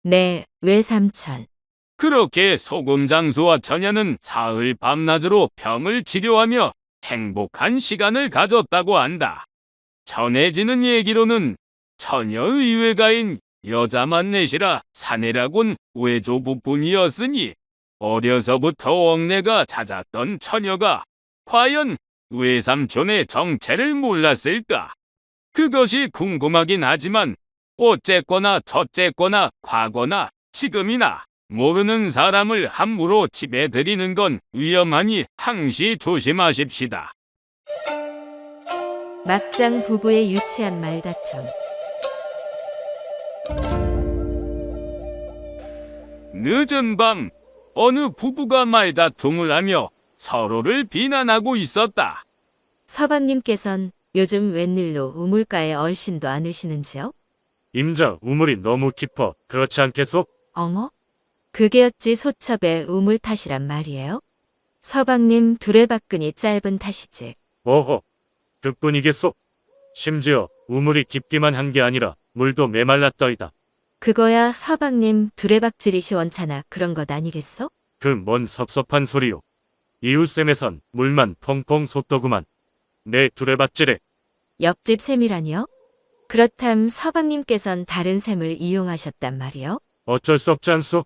A: 네, 외삼촌.
C: 그렇게 소금 장수와 처녀는 사흘 밤낮으로 병을 치료하며 행복한 시간을 가졌다고 한다. 전해지는 얘기로는 처녀 의외가인 여자만 넷이라 사내라곤 외조부뿐이었으니 어려서부터 옥내가 잦았던 처녀가 과연 외삼촌의 정체를 몰랐을까? 그것이 궁금하긴 하지만 어쨌거나 저쨌거나 과거나 지금이나 모르는 사람을 함부로 집에 들이는 건 위험하니 항시 조심하십시다.
A: 막장 부부의 유치한 말다툼.
C: 늦은 밤 어느 부부가 말다툼을 하며 서로를 비난하고 있었다.
A: 서방님께선 요즘 웬일로 우물가에 얼씬도 않으시는지요?
E: 임자, 우물이 너무 깊어. 그렇지 않겠소?
A: 어머? 그게 어찌 소첩의 우물 탓이란 말이에요? 서방님 두레박근이 짧은 탓이지.
E: 어허, 그뿐이겠소? 심지어 우물이 깊기만 한 게 아니라 물도 메말랐더이다.
A: 그거야 서방님 두레박질이 시원찮아 그런 것 아니겠어?
E: 그 뭔 섭섭한 소리요. 이웃샘에선 물만 펑펑 솟더구만. 내 두레박질에
A: 옆집 샘이라니요? 그렇담 서방님께선 다른 샘을 이용하셨단 말이요?
E: 어쩔 수 없지 않소?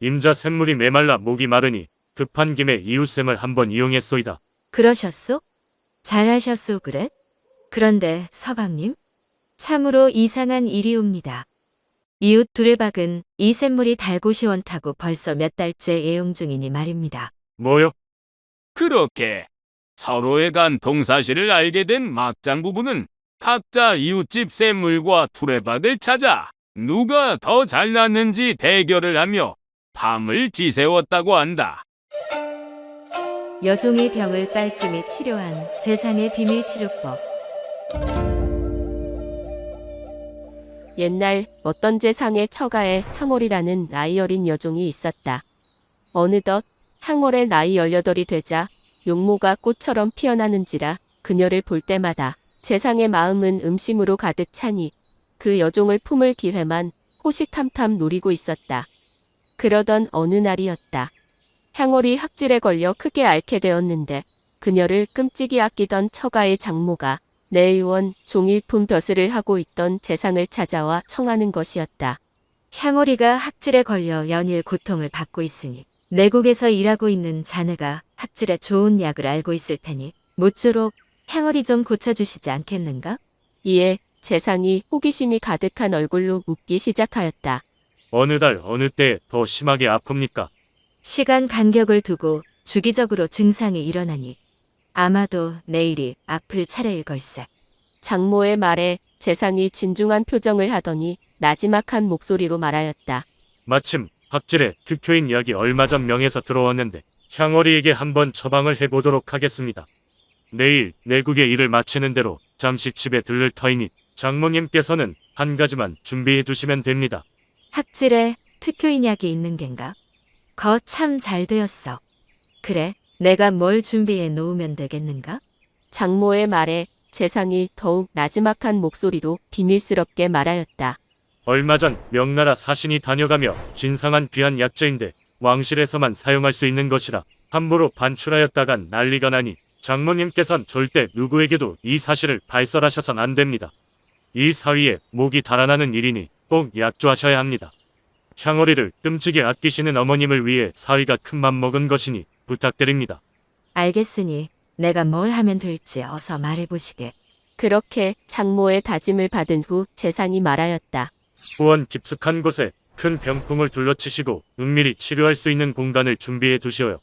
E: 임자 샘물이 메말라 목이 마르니 급한 김에 이웃샘을 한번 이용했소이다.
A: 그러셨소? 잘하셨소 그래? 그런데 서방님? 참으로 이상한 일이옵니다. 이웃 두레박은 이 샘물이 달고 시원타고 벌써 몇 달째 애용 중이니 말입니다.
E: 뭐요?
C: 그렇게 서로의 간통 사실을 알게 된 막장 부부는 각자 이웃집 샘물과 두레박을 찾아 누가 더 잘났는지 대결을 하며 밤을 지새웠다고 한다.
A: 여종의 병을 깔끔히 치료한 재상의 비밀치료법.
B: 옛날 어떤 재상의 처가에 향월이라는 나이 어린 여종이 있었다. 어느덧 향월의 나이 18이 되자 용모가 꽃처럼 피어나는지라 그녀를 볼 때마다 재상의 마음은 음심으로 가득 차니 그 여종을 품을 기회만 호시탐탐 노리고 있었다. 그러던 어느 날이었다. 향월이 학질에 걸려 크게 앓게 되었는데 그녀를 끔찍이 아끼던 처가의 장모가 내의원 종일품 벼슬을 하고 있던 재상을 찾아와 청하는 것이었다.
A: 향오리가 학질에 걸려 연일 고통을 받고 있으니 내국에서 일하고 있는 자네가 학질에 좋은 약을 알고 있을 테니 모쪼록 향오리 좀 고쳐주시지 않겠는가?
B: 이에 재상이 호기심이 가득한 얼굴로 묻기 시작하였다.
E: 어느 달 어느 때에 더 심하게 아픕니까?
A: 시간 간격을 두고 주기적으로 증상이 일어나니 아마도 내일이 아플 차례일 걸세.
B: 장모의 말에 재상이 진중한 표정을 하더니 나지막한 목소리로 말하였다.
E: 마침 학질에 특효인 약이 얼마 전 명에서 들어왔는데 향월이에게 한번 처방을 해보도록 하겠습니다. 내일 내국의 일을 마치는 대로 잠시 집에 들를 터이니 장모님께서는 한 가지만 준비해 두시면 됩니다.
A: 학질에 특효인 약이 있는 겐가? 거 참 잘 되었어. 그래, 내가 뭘 준비해 놓으면 되겠는가?
B: 장모의 말에 재상이 더욱 나지막한 목소리로 비밀스럽게 말하였다.
E: 얼마 전 명나라 사신이 다녀가며 진상한 귀한 약재인데 왕실에서만 사용할 수 있는 것이라 함부로 반출하였다간 난리가 나니 장모님께선 절대 누구에게도 이 사실을 발설하셔선 안 됩니다. 이 사위에 목이 달아나는 일이니 꼭 약조하셔야 합니다. 향어리를 끔찍이 아끼시는 어머님을 위해 사위가 큰맘 먹은 것이니 부탁드립니다.
A: 알겠으니 내가 뭘 하면 될지 어서 말해보시게.
B: 그렇게 장모의 다짐을 받은 후 재상이 말하였다.
E: 후원 깊숙한 곳에 큰 병풍을 둘러치시고 은밀히 치료할 수 있는 공간을 준비해 두시어요.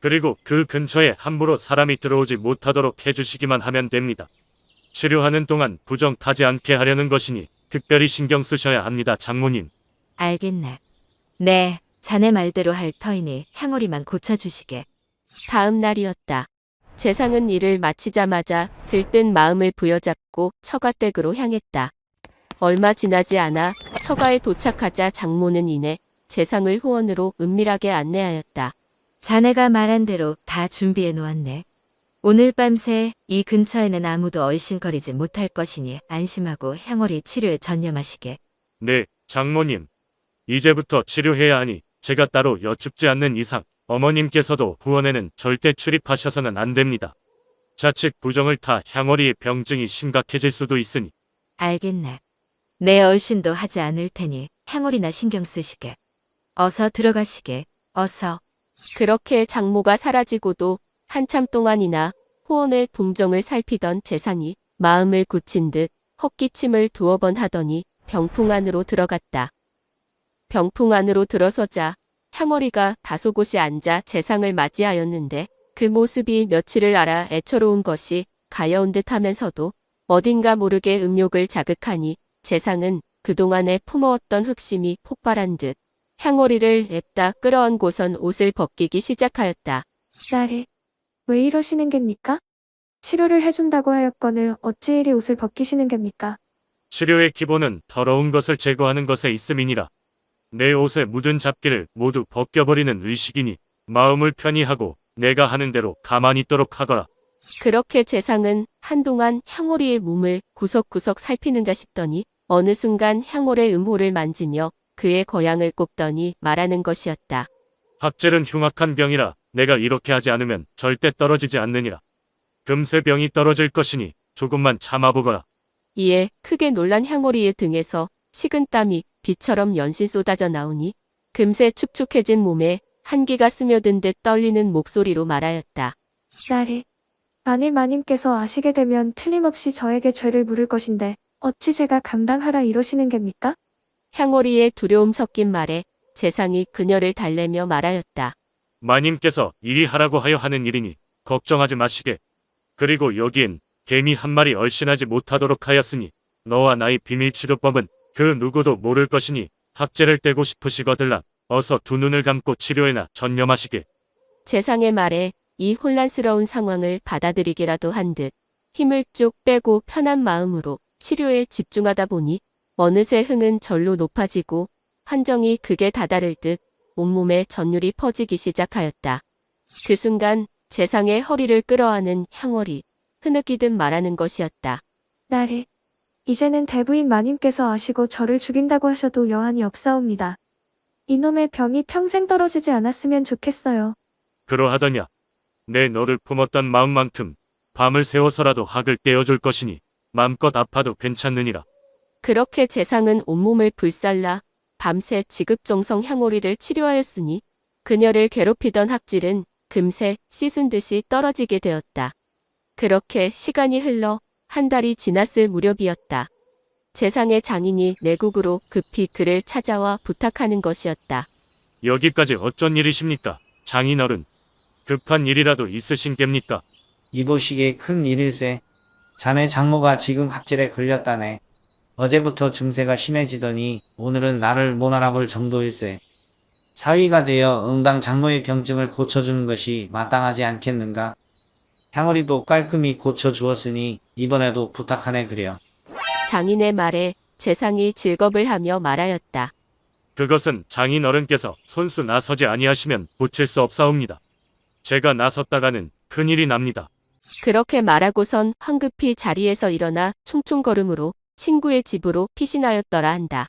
E: 그리고 그 근처에 함부로 사람이 들어오지 못하도록 해주시기만 하면 됩니다. 치료하는 동안 부정 타지 않게 하려는 것이니 특별히 신경 쓰셔야 합니다, 장모님.
A: 알겠네. 네, 자네 말대로 할 터이니 향오리만 고쳐주시게.
B: 다음 날이었다. 재상은 일을 마치자마자 들뜬 마음을 부여잡고 처가댁으로 향했다. 얼마 지나지 않아 처가에 도착하자 장모는 이내 재상을 후원으로 은밀하게 안내하였다.
A: 자네가 말한 대로 다 준비해 놓았네. 오늘 밤새 이 근처에는 아무도 얼씬거리지 못할 것이니 안심하고 향오리 치료에 전념하시게.
E: 네, 장모님. 이제부터 치료해야 하니 제가 따로 여쭙지 않는 이상 어머님께서도 후원에는 절대 출입하셔서는 안 됩니다. 자칫 부정을 타 향어리의 병증이 심각해질 수도 있으니.
A: 알겠네. 내 얼씬도 하지 않을 테니 향오리나 신경 쓰시게. 어서 들어가시게. 어서.
B: 그렇게 장모가 사라지고도 한참 동안이나 후원의 동정을 살피던 재상이 마음을 굳힌 듯 헛기침을 두어 번 하더니 병풍 안으로 들어갔다. 병풍 안으로 들어서자 향어리가 다소곳이 앉아 재상을 맞이하였는데 그 모습이 며칠을 알아 애처로운 것이 가여운 듯 하면서도 어딘가 모르게 음욕을 자극하니 재상은 그동안에 품어왔던 흑심이 폭발한 듯 향오리를 냅다 끌어안고선 옷을 벗기기 시작하였다.
D: 나를 왜 이러시는 겝니까? 치료를 해준다고 하였거늘 어찌 이리 옷을 벗기시는 겝니까?
E: 치료의 기본은 더러운 것을 제거하는 것에 있음이니라. 내 옷에 묻은 잡기를 모두 벗겨버리는 의식이니 마음을 편히 하고 내가 하는 대로 가만히 있도록 하거라.
B: 그렇게 재상은 한동안 향오리의 몸을 구석구석 살피는가 싶더니 어느 순간 향오리의 음호를 만지며 그의 거양을 꼽더니 말하는 것이었다.
E: 학질은 흉악한 병이라 내가 이렇게 하지 않으면 절대 떨어지지 않느니라. 금세 병이 떨어질 것이니 조금만 참아보거라.
B: 이에 크게 놀란 향오리의 등에서 식은 땀이 비처럼 연신 쏟아져 나오니 금세 축축해진 몸에 한기가 스며든 듯 떨리는 목소리로 말하였다.
D: 나리, 만일 마님께서 아시게 되면 틀림없이 저에게 죄를 물을 것인데 어찌 제가 감당하라 이러시는 겁니까?
B: 향오리의 두려움 섞인 말에 재상이 그녀를 달래며 말하였다.
E: 마님께서 이리 하라고 하여 하는 일이니 걱정하지 마시게. 그리고 여기엔 개미 한 마리 얼씬하지 못하도록 하였으니 너와 나의 비밀치료법은 그 누구도 모를 것이니 학제를 떼고 싶으시거들라 어서 두 눈을 감고 치료에나 전념하시게.
B: 재상의 말에 이 혼란스러운 상황을 받아들이기라도 한 듯 힘을 쭉 빼고 편한 마음으로 치료에 집중하다 보니 어느새 흥은 절로 높아지고 환정이 극에 다다를 듯 온몸에 전율이 퍼지기 시작하였다. 그 순간 재상의 허리를 끌어안은 향월이 흐느끼듯 말하는 것이었다.
D: 나리, 이제는 대부인 마님께서 아시고 저를 죽인다고 하셔도 여한이 없사옵니다. 이놈의 병이 평생 떨어지지 않았으면 좋겠어요.
E: 그러하더냐. 내 너를 품었던 마음만큼 밤을 새워서라도 학을 떼어줄 것이니 맘껏 아파도 괜찮느니라.
B: 그렇게 재상은 온몸을 불살라 밤새 지극정성 향오리를 치료하였으니 그녀를 괴롭히던 학질은 금세 씻은 듯이 떨어지게 되었다. 그렇게 시간이 흘러 한 달이 지났을 무렵이었다. 재상의 장인이 내국으로 급히 그를 찾아와 부탁하는 것이었다.
E: 여기까지 어쩐 일이십니까? 장인어른. 급한 일이라도 있으신 겝니까?
H: 이보시기에 큰 일일세. 자네 장모가 지금 학질에 걸렸다네. 어제부터 증세가 심해지더니 오늘은 나를 못 알아볼 정도일세. 사위가 되어 응당 장모의 병증을 고쳐주는 것이 마땅하지 않겠는가? 향오리도 깔끔히 고쳐주었으니 이번에도 부탁하네 그려.
B: 장인의 말에 재상이 즐겁을 하며 말하였다.
E: 그것은 장인어른께서 손수 나서지 아니하시면 고칠 수 없사옵니다. 제가 나섰다가는 큰일이 납니다.
B: 그렇게 말하고선 황급히 자리에서 일어나 총총걸음으로 친구의 집으로 피신하였더라 한다.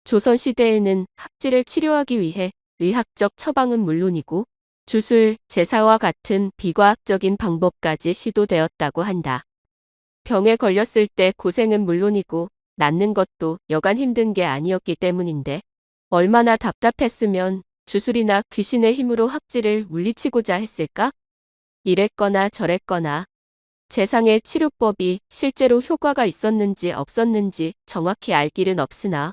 B: 조선시대에는 학질을 치료하기 위해 의학적 처방은 물론이고 주술, 제사와 같은 비과학적인 방법까지 시도되었다고 한다. 병에 걸렸을 때 고생은 물론이고 낫는 것도 여간 힘든 게 아니었기 때문인데 얼마나 답답했으면 주술이나 귀신의 힘으로 학질을 물리치고자 했을까? 이랬거나 저랬거나 재상의 치료법이 실제로 효과가 있었는지 없었는지 정확히 알 길은 없으나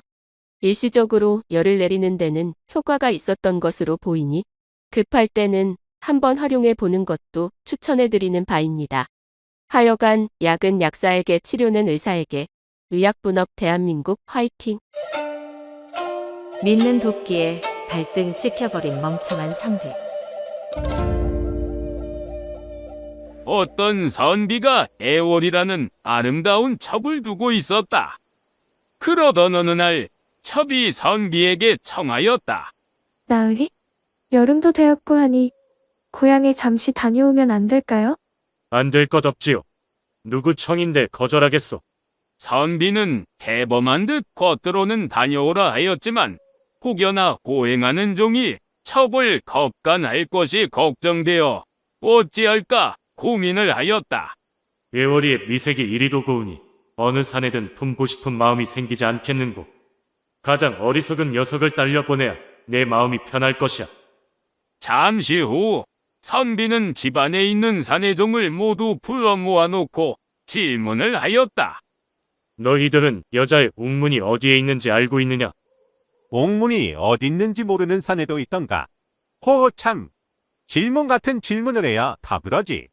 B: 일시적으로 열을 내리는 데는 효과가 있었던 것으로 보이니 급할 때는 한번 활용해 보는 것도 추천해 드리는 바입니다. 하여간 약은 약사에게 치료는 의사에게 의학분업 대한민국 화이팅!
A: 믿는 도끼에 발등 찍혀버린 멍청한 선비.
C: 어떤 선비가 애월이라는 아름다운 첩을 두고 있었다. 그러던 어느 날 첩이 선비에게 청하였다.
D: 나으리? 여름도 되었고 하니 고향에 잠시 다녀오면 안 될까요?
E: 안 될 것 없지요. 누구 청인데 거절하겠소.
C: 선비는 대범한 듯 겉으로는 다녀오라 하였지만 혹여나 호행하는 종이 첩을 겁간할 것이 걱정되어 어찌할까 고민을 하였다.
E: 애월이의 미색이 이리도 고우니 어느 산에든 품고 싶은 마음이 생기지 않겠는고. 가장 어리석은 녀석을 딸려보내야 내 마음이 편할 것이야.
C: 잠시 후 선비는 집안에 있는 사내종을 모두 불러 모아놓고 질문을 하였다.
E: 너희들은 여자의 웅문이 어디에 있는지 알고 있느냐?
I: 옥문이 어디 있는지 모르는 사내도 있던가. 호참, 질문 같은 질문을 해야 답을 하지.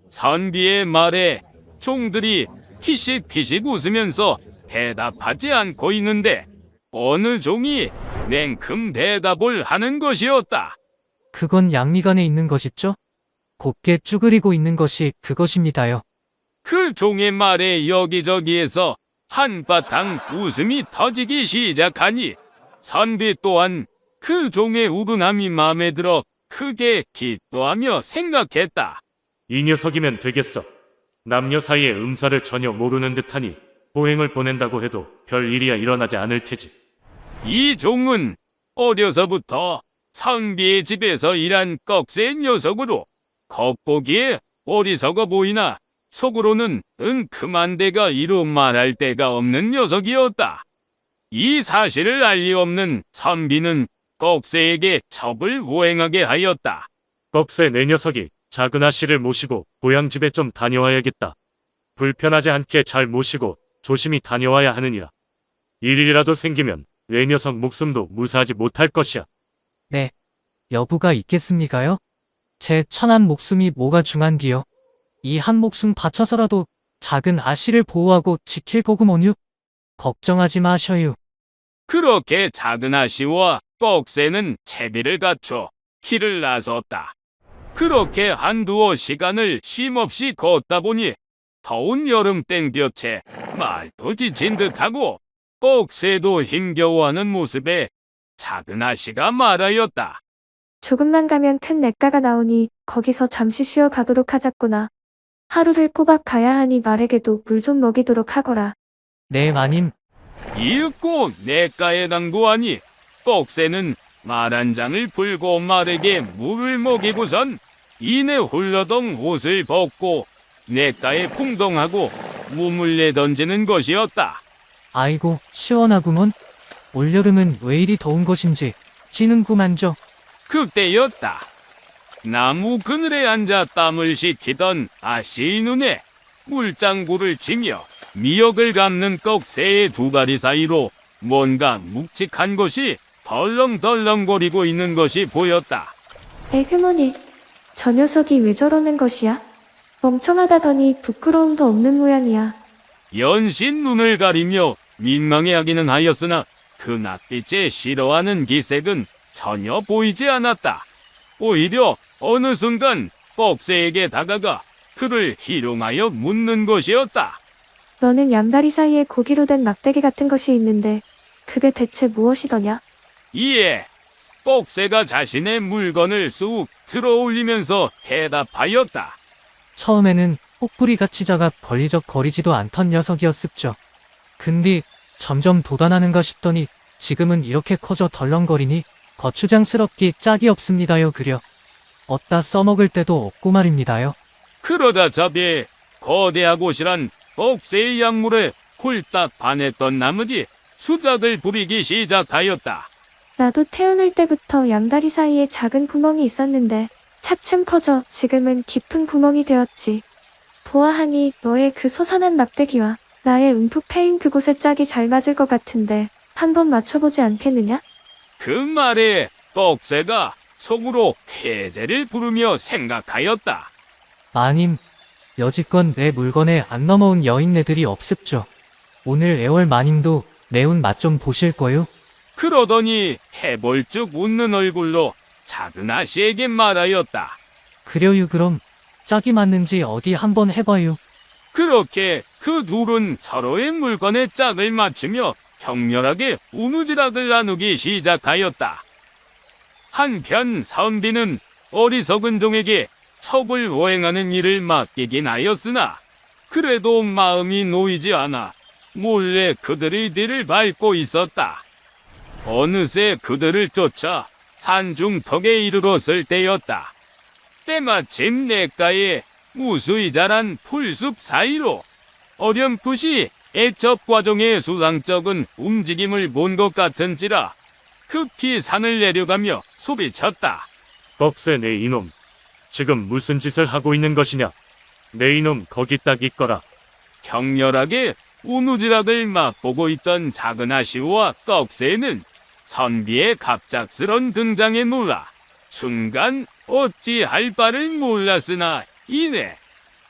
C: 선비의 말에 종들이 피식피식 웃으면서 대답하지 않고 있는데 어느 종이 냉큼 대답을 하는 것이었다.
F: 그건 양미간에 있는 것이죠? 곱게 쭈그리고 있는 것이 그것입니다요.
C: 그 종의 말에 여기저기에서 한바탕 웃음이 터지기 시작하니 선비 또한 그 종의 우둔함이 마음에 들어 크게 기뻐하며 생각했다.
E: 이 녀석이면 되겠어. 남녀 사이의 음사를 전혀 모르는 듯하니 보행을 보낸다고 해도 별 일이야 일어나지 않을 테지.
C: 이 종은 어려서부터 선비의 집에서 일한 꺽쇠 녀석으로 겉보기에 어리석어 보이나 속으로는 은큼한 데가 이루 말할 데가 없는 녀석이었다. 이 사실을 알 리 없는 선비는 꺽쇠에게 첩을 호행하게 하였다.
E: 꺽쇠 내 녀석이 작은 아씨를 모시고 고향집에 좀 다녀와야겠다. 불편하지 않게 잘 모시고 조심히 다녀와야 하느니라. 일이라도 생기면 내 녀석 목숨도 무사하지 못할 것이야.
F: 네. 여부가 있겠습니까요? 제 천한 목숨이 뭐가 중한디요? 이 한 목숨 바쳐서라도 작은 아씨를 보호하고 지킬 거구먼요. 걱정하지 마셔요.
C: 그렇게 작은 아씨와 꺽쇠는 채비를 갖춰 길을 나섰다. 그렇게 한두어 시간을 쉼없이 걷다 보니 더운 여름 땡볕에 말도 지친 듯하고 꺽쇠도 힘겨워하는 모습에 작은 아씨가 말하였다.
D: 조금만 가면 큰 냇가가 나오니 거기서 잠시 쉬어 가도록 하자꾸나. 하루를 꼬박 가야 하니 말에게도 물 좀 먹이도록 하거라.
F: 네, 마님.
C: 이윽고 냇가에 당도하니 꺽쇠는 말 한 장을 풀고 말에게 물을 먹이고선 이내 훌러덩 옷을 벗고 냇가에 풍덩하고 몸을 내던지는 것이었다.
F: 아이고, 시원하구먼. 올여름은 왜 이리 더운 것인지 지는구만저.
C: 그때였다. 나무 그늘에 앉아 땀을 식히던 아씨의 눈에 물장구를 치며 미역을 감는 꺽쇠의 두 다리 사이로 뭔가 묵직한 것이 덜렁덜렁거리고 있는 것이 보였다.
D: 에그머니, 저 녀석이 왜 저러는 것이야? 멍청하다더니 부끄러움도 없는 모양이야.
C: 연신 눈을 가리며 민망해하기는 하였으나 그 낯빛에 싫어하는 기색은 전혀 보이지 않았다. 오히려 어느 순간 꺽쇠에게 다가가 그를 희롱하여 묻는 것이었다.
D: 너는 양다리 사이에 고기로 된 막대기 같은 것이 있는데 그게 대체 무엇이더냐?
C: 이에 꺽쇠가 자신의 물건을 쑥 들어올리면서 대답하였다.
F: 처음에는 혹부리같이 작아 걸리적거리지도 않던 녀석이었습죠. 근데 점점 도단하는가 싶더니 지금은 이렇게 커져 덜렁거리니 거추장스럽기 짝이 없습니다요 그려. 어디다 써먹을 때도 없고 말입니다요.
C: 그러다 저비에 거대하고 실한 꺽쇠의 약물에 홀딱 반했던 나머지 수작을 부리기 시작하였다.
D: 나도 태어날 때부터 양다리 사이에 작은 구멍이 있었는데 차츰 커져 지금은 깊은 구멍이 되었지. 보아하니 너의 그 솟아난 막대기와 나의 움푹 패인 그곳에 짝이 잘 맞을 것 같은데 한번 맞춰보지 않겠느냐?
C: 그 말에 꺽쇠가 속으로 폐제를 부르며 생각하였다.
F: 마님, 여지껏 내 물건에 안 넘어온 여인네들이 없습죠. 오늘 애월 마님도 매운 맛 좀 보실 거요?
C: 그러더니 해벌쭉 웃는 얼굴로 작은 아씨에게 말하였다.
F: 그려요 그럼 짝이 맞는지 어디 한번 해봐요.
C: 그렇게 그 둘은 서로의 물건에 짝을 맞추며 격렬하게 우누지락을 나누기 시작하였다. 한편 선비는 어리석은 종에게 첩을 호행하는 일을 맡기긴 하였으나 그래도 마음이 놓이지 않아 몰래 그들의 뒤를 밟고 있었다. 어느새 그들을 쫓아 산중턱에 이르렀을 때였다. 때마침 냇가에 무수히 자란 풀숲 사이로 어렴풋이 애첩과종의 수상쩍은 움직임을 본 것 같은지라 급히 산을 내려가며 소리쳤다.
E: 꺽쇠 내 이놈. 지금 무슨 짓을 하고 있는 것이냐? 내 이놈 거기 딱 있거라.
C: 격렬하게 우누지락을 맛보고 있던 작은 아씨와 꺽쇠는 선비의 갑작스런 등장에 놀라 순간 어찌할 바를 몰랐으나 이내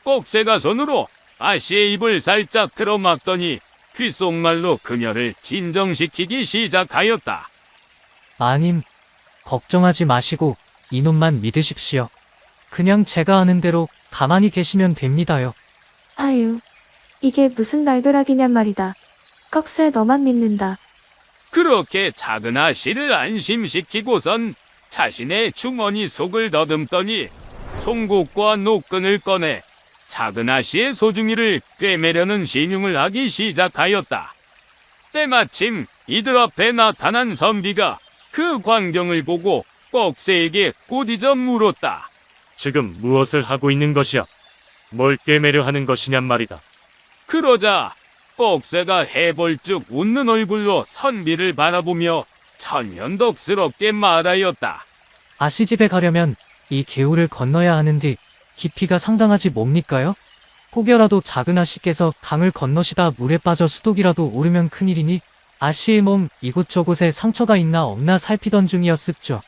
C: 꺽쇠가 손으로 아씨의 입을 살짝 틀어막더니 귓속말로 그녀를 진정시키기 시작하였다.
F: 마님, 걱정하지 마시고 이놈만 믿으십시오. 그냥 제가 아는 대로 가만히 계시면 됩니다요.
D: 아유, 이게 무슨 날벼락이냔 말이다. 꺽쇠 너만 믿는다.
C: 그렇게 작은 아씨를 안심시키고선 자신의 주머니 속을 더듬더니 송곳과 노끈을 꺼내 작은 아씨의 소중이를 꿰매려는 신용을 하기 시작하였다. 때마침 이들 앞에 나타난 선비가 그 광경을 보고 꺽쇠에게 꼬디져 물었다.
E: 지금 무엇을 하고 있는 것이야? 뭘 꿰매려 하는 것이냔 말이다.
C: 그러자 꺽쇠가 해벌쭉 웃는 얼굴로 선비를 바라보며 천연덕스럽게 말하였다.
F: 아씨 집에 가려면 이 개울을 건너야 하는데 깊이가 상당하지 뭡니까요? 혹여라도 작은 아씨께서 강을 건너시다 물에 빠져 수독이라도 오르면 큰일이니 아씨의 몸 이곳저곳에 상처가 있나 없나 살피던 중이었습죠.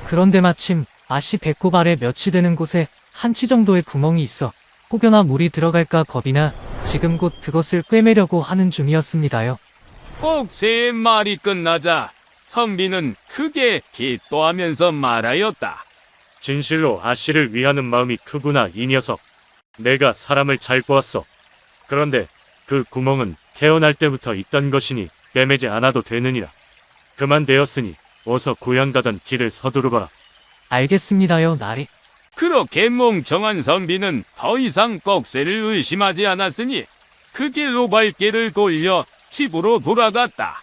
F: 그런데 마침 아씨 배꼽 아래 몇이 되는 곳에 한치 정도의 구멍이 있어 혹여나 물이 들어갈까 겁이나 지금 곧 그것을 꿰매려고 하는 중이었습니다요.
C: 꺽쇠의 말이 끝나자 선비는 크게 기뻐하면서 말하였다.
E: 진실로 아씨를 위하는 마음이 크구나 이 녀석. 내가 사람을 잘 보았어. 그런데 그 구멍은 태어날 때부터 있던 것이니 꿰매지 않아도 되느니라. 그만 되었으니 어서 고향 가던 길을 서두르거라.
F: 알겠습니다요, 나리.
C: 그렇게 멍청한 선비는 더 이상 꺽쇠를 의심하지 않았으니 그 길로 발길을 돌려 집으로 돌아갔다.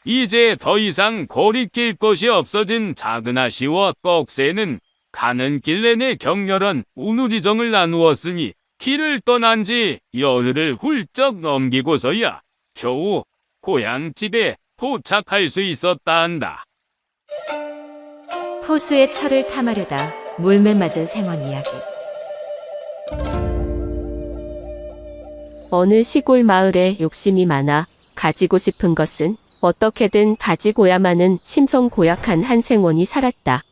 C: 이제 더 이상 거리낄 것이 없어진 작은 아씨와 꺽쇠는 가는 길 내내 격렬한 우누리정을 나누었으니 길을 떠난 지 열흘을 훌쩍 넘기고서야 겨우 고향집에 도착할 수 있었다 한다.
A: 호수의 철을 탐하려다 물매 맞은 생원 이야기.
B: 어느 시골 마을에 욕심이 많아 가지고 싶은 것은 어떻게든 가지고야마는 심성 고약한 한 생원이 살았다.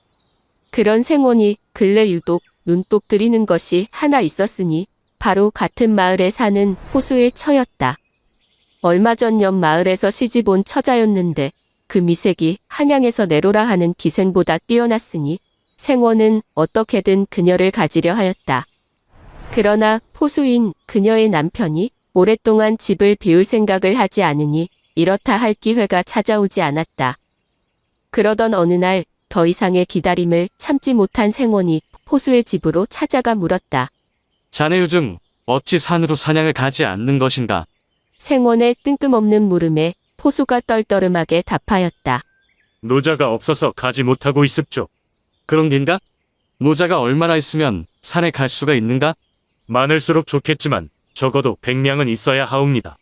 B: 그런 생원이 근래 유독 눈독 들이는 것이 하나 있었으니 바로 같은 마을에 사는 호수의 처였다. 얼마 전 옆 마을에서 시집 온 처자였는데 그 미색이 한양에서 내로라 하는 기생보다 뛰어났으니 생원은 어떻게든 그녀를 가지려 하였다. 그러나 포수인 그녀의 남편이 오랫동안 집을 비울 생각을 하지 않으니 이렇다 할 기회가 찾아오지 않았다. 그러던 어느 날 더 이상의 기다림을 참지 못한 생원이 포수의 집으로 찾아가 물었다.
J: 자네 요즘 어찌 산으로 사냥을 가지 않는 것인가?
B: 생원의 뜬금없는 물음에 포수가 떨떠름하게 답하였다.
E: 노자가 없어서 가지 못하고 있습죠.
J: 그런 겐가? 노자가 얼마나 있으면 산에 갈 수가 있는가?
E: 많을수록 좋겠지만 적어도 100냥은 있어야 하옵니다.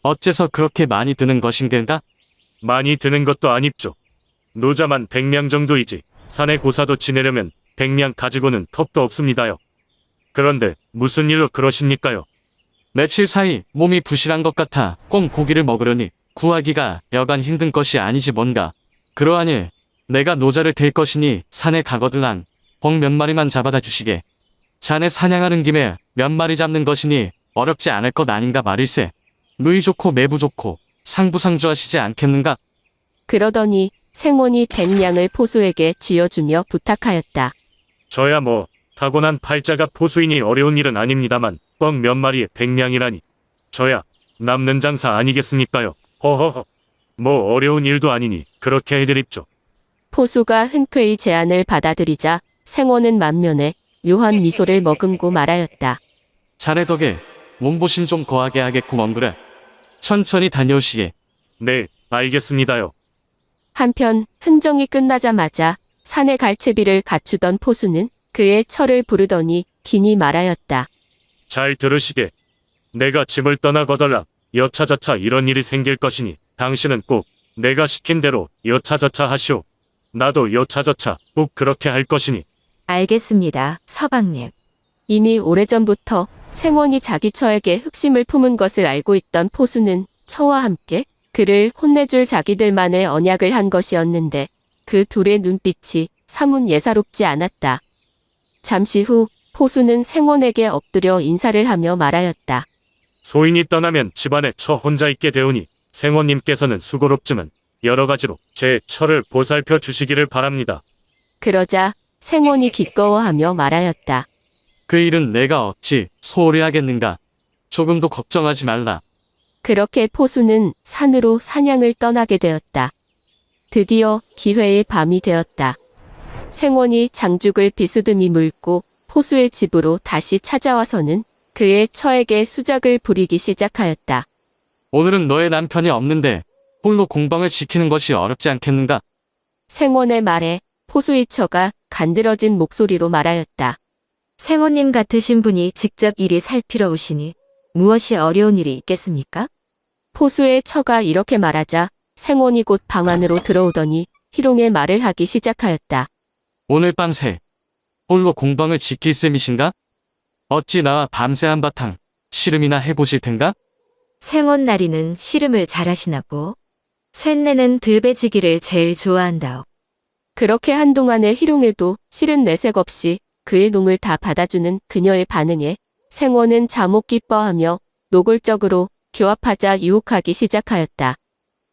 J: 어째서 그렇게 많이 드는 것인가?
E: 많이 드는 것도 아닙죠. 노자만 100냥 정도이지 산에 고사도 지내려면 100냥 가지고는 턱도 없습니다요. 그런데 무슨 일로 그러십니까요?
J: 며칠 사이 몸이 부실한 것 같아 꼭 고기를 먹으려니 구하기가 여간 힘든 것이 아니지 뭔가. 그러하니 내가 노자를 댈 것이니 산에 가거들랑 벅 몇 마리만 잡아다 주시게. 자네 사냥하는 김에 몇 마리 잡는 것이니 어렵지 않을 것 아닌가 말일세. 누이 좋고 매부 좋고 상부상조하시지 않겠는가?
B: 그러더니 생원이 100냥을 포수에게 쥐어주며 부탁하였다.
E: 저야 뭐 타고난 팔자가 포수이니 어려운 일은 아닙니다만 뻥 몇 마리에 100냥이라니. 저야 남는 장사 아니겠습니까요? 허허허. 뭐 어려운 일도 아니니 그렇게 해드립죠.
B: 포수가 흔쾌히 제안을 받아들이자 생원은 만면에 묘한 미소를 머금고 말하였다.
J: 자네 덕에 몸보신 좀 거하게 하겠구먼 그래. 천천히 다녀오시게.
E: 네, 알겠습니다요.
B: 한편 흥정이 끝나자마자 산에 갈 채비를 갖추던 포수는 그의 처를 부르더니 긴히 말하였다.
E: 잘 들으시게. 내가 집을 떠나거덜라 여차저차 이런 일이 생길 것이니 당신은 꼭 내가 시킨 대로 여차저차 하시오. 나도 여차저차 꼭 그렇게 할 것이니.
A: 알겠습니다, 서방님.
B: 이미 오래전부터 생원이 자기 처에게 흑심을 품은 것을 알고 있던 포수는 처와 함께 그를 혼내줄 자기들만의 언약을 한 것이었는데 그 둘의 눈빛이 사뭇 예사롭지 않았다. 잠시 후 포수는 생원에게 엎드려 인사를 하며 말하였다.
E: 소인이 떠나면 집안에 처 혼자 있게 되오니 생원님께서는 수고롭지만 여러 가지로 제 처를 보살펴 주시기를 바랍니다.
B: 그러자 생원이 기꺼워하며 말하였다.
J: 그 일은 내가 어찌 소홀히 하겠는가. 조금도 걱정하지 말라.
B: 그렇게 포수는 산으로 사냥을 떠나게 되었다. 드디어 기회의 밤이 되었다. 생원이 장죽을 비스듬히 물고 포수의 집으로 다시 찾아와서는 그의 처에게 수작을 부리기 시작하였다.
J: 오늘은 너의 남편이 없는데 홀로 공방을 지키는 것이 어렵지 않겠는가?
B: 생원의 말에 포수의 처가 간드러진 목소리로 말하였다.
A: 생호님 같으신 분이 직접 이리 살피러 오시니 무엇이 어려운 일이 있겠습니까?
B: 포수의 처가 이렇게 말하자 생원이 곧 방 안으로 들어오더니 희롱의 말을 하기 시작하였다.
J: 오늘 밤새 홀로 공방을 지킬 셈이신가? 어찌 나와 밤새 한바탕 씨름이나 해보실 텐가?
A: 생혼 나리는 씨름을 잘하시나 보. 쇳내는 들배지기를 제일 좋아한다오.
B: 그렇게 한동안의 희롱에도 실은 내색 없이 그의 농을 다 받아주는 그녀의 반응에 생원은 자목 기뻐하며 노골적으로 교합하자 유혹하기 시작하였다.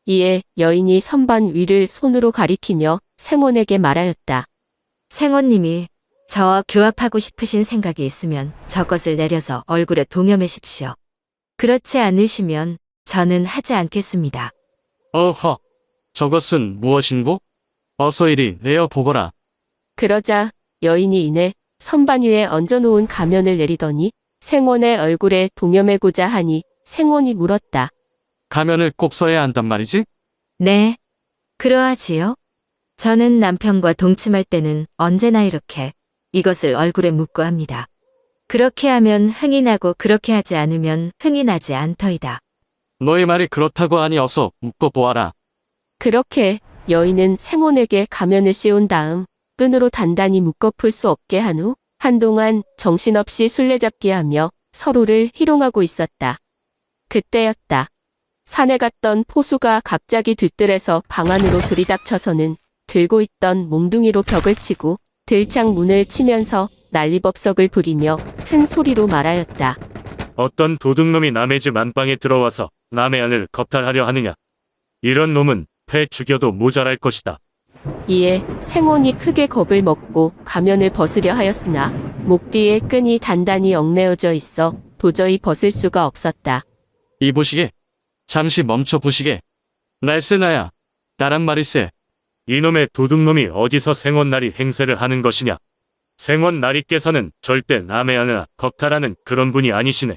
B: 이에 여인이 선반 위를 손으로 가리키며 생원에게 말하였다.
A: 생호님이 저와 교합하고 싶으신 생각이 있으면 저것을 내려서 얼굴에 동여매십시오. 그렇지 않으시면 저는 하지 않겠습니다.
J: 어허, 저것은 무엇인고? 어서 이리 내어 보거라.
B: 그러자 여인이 이내 선반 위에 얹어놓은 가면을 내리더니 생원의 얼굴에 동여매고자 하니 생원이 물었다.
J: 가면을 꼭 써야 한단 말이지?
A: 네, 그러하지요. 저는 남편과 동침할 때는 언제나 이렇게 이것을 얼굴에 묻고 합니다. 그렇게 하면 흥이 나고 그렇게 하지 않으면 흥이 나지 않더이다.
J: 너의 말이 그렇다고 하니 어서 묶어보아라.
B: 그렇게 여인은 생원에게 가면을 씌운 다음 끈으로 단단히 묶어 풀 수 없게 한 후 한동안 정신없이 술래잡기하며 서로를 희롱하고 있었다. 그때였다. 산에 갔던 포수가 갑자기 뒤뜰에서 방 안으로 들이닥쳐서는 들고 있던 몽둥이로 벽을 치고 들창 문을 치면서 난리법석을 부리며 큰 소리로 말하였다.
E: 어떤 도둑놈이 남의 집 안방에 들어와서 남의 안을 겁탈하려 하느냐. 이런 놈은 패 죽여도 모자랄 것이다.
B: 이에 생원이 크게 겁을 먹고 가면을 벗으려 하였으나 목 뒤에 끈이 단단히 얽매어져 있어 도저히 벗을 수가 없었다.
J: 이 보시게. 잠시 멈춰 보시게. 날쌔나야. 나란 말일세.
E: 이놈의 도둑놈이 어디서 생원나리 행세를 하는 것이냐. 생원나리께서는 절대 남의 안을 겁탈하는 그런 분이 아니시네.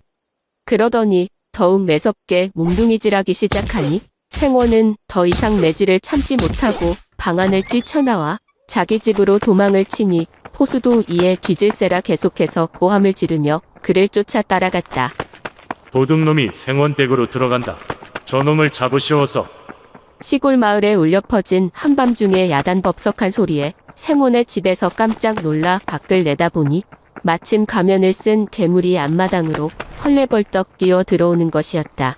B: 그러더니 더욱 매섭게 몽둥이질하기 시작하니 생원은 더 이상 매질을 참지 못하고 방 안을 뛰쳐나와 자기 집으로 도망을 치니 포수도 이에 뒤질세라 계속해서 고함을 지르며 그를 쫓아 따라갔다.
E: 도둑놈이 생원댁으로 들어간다. 저놈을 잡으시어서.
B: 시골 마을에 울려 퍼진 한밤중의 야단법석한 소리에 생원의 집에서 깜짝 놀라 밖을 내다보니 마침 가면을 쓴 괴물이 앞마당으로 헐레벌떡 뛰어 들어오는 것이었다.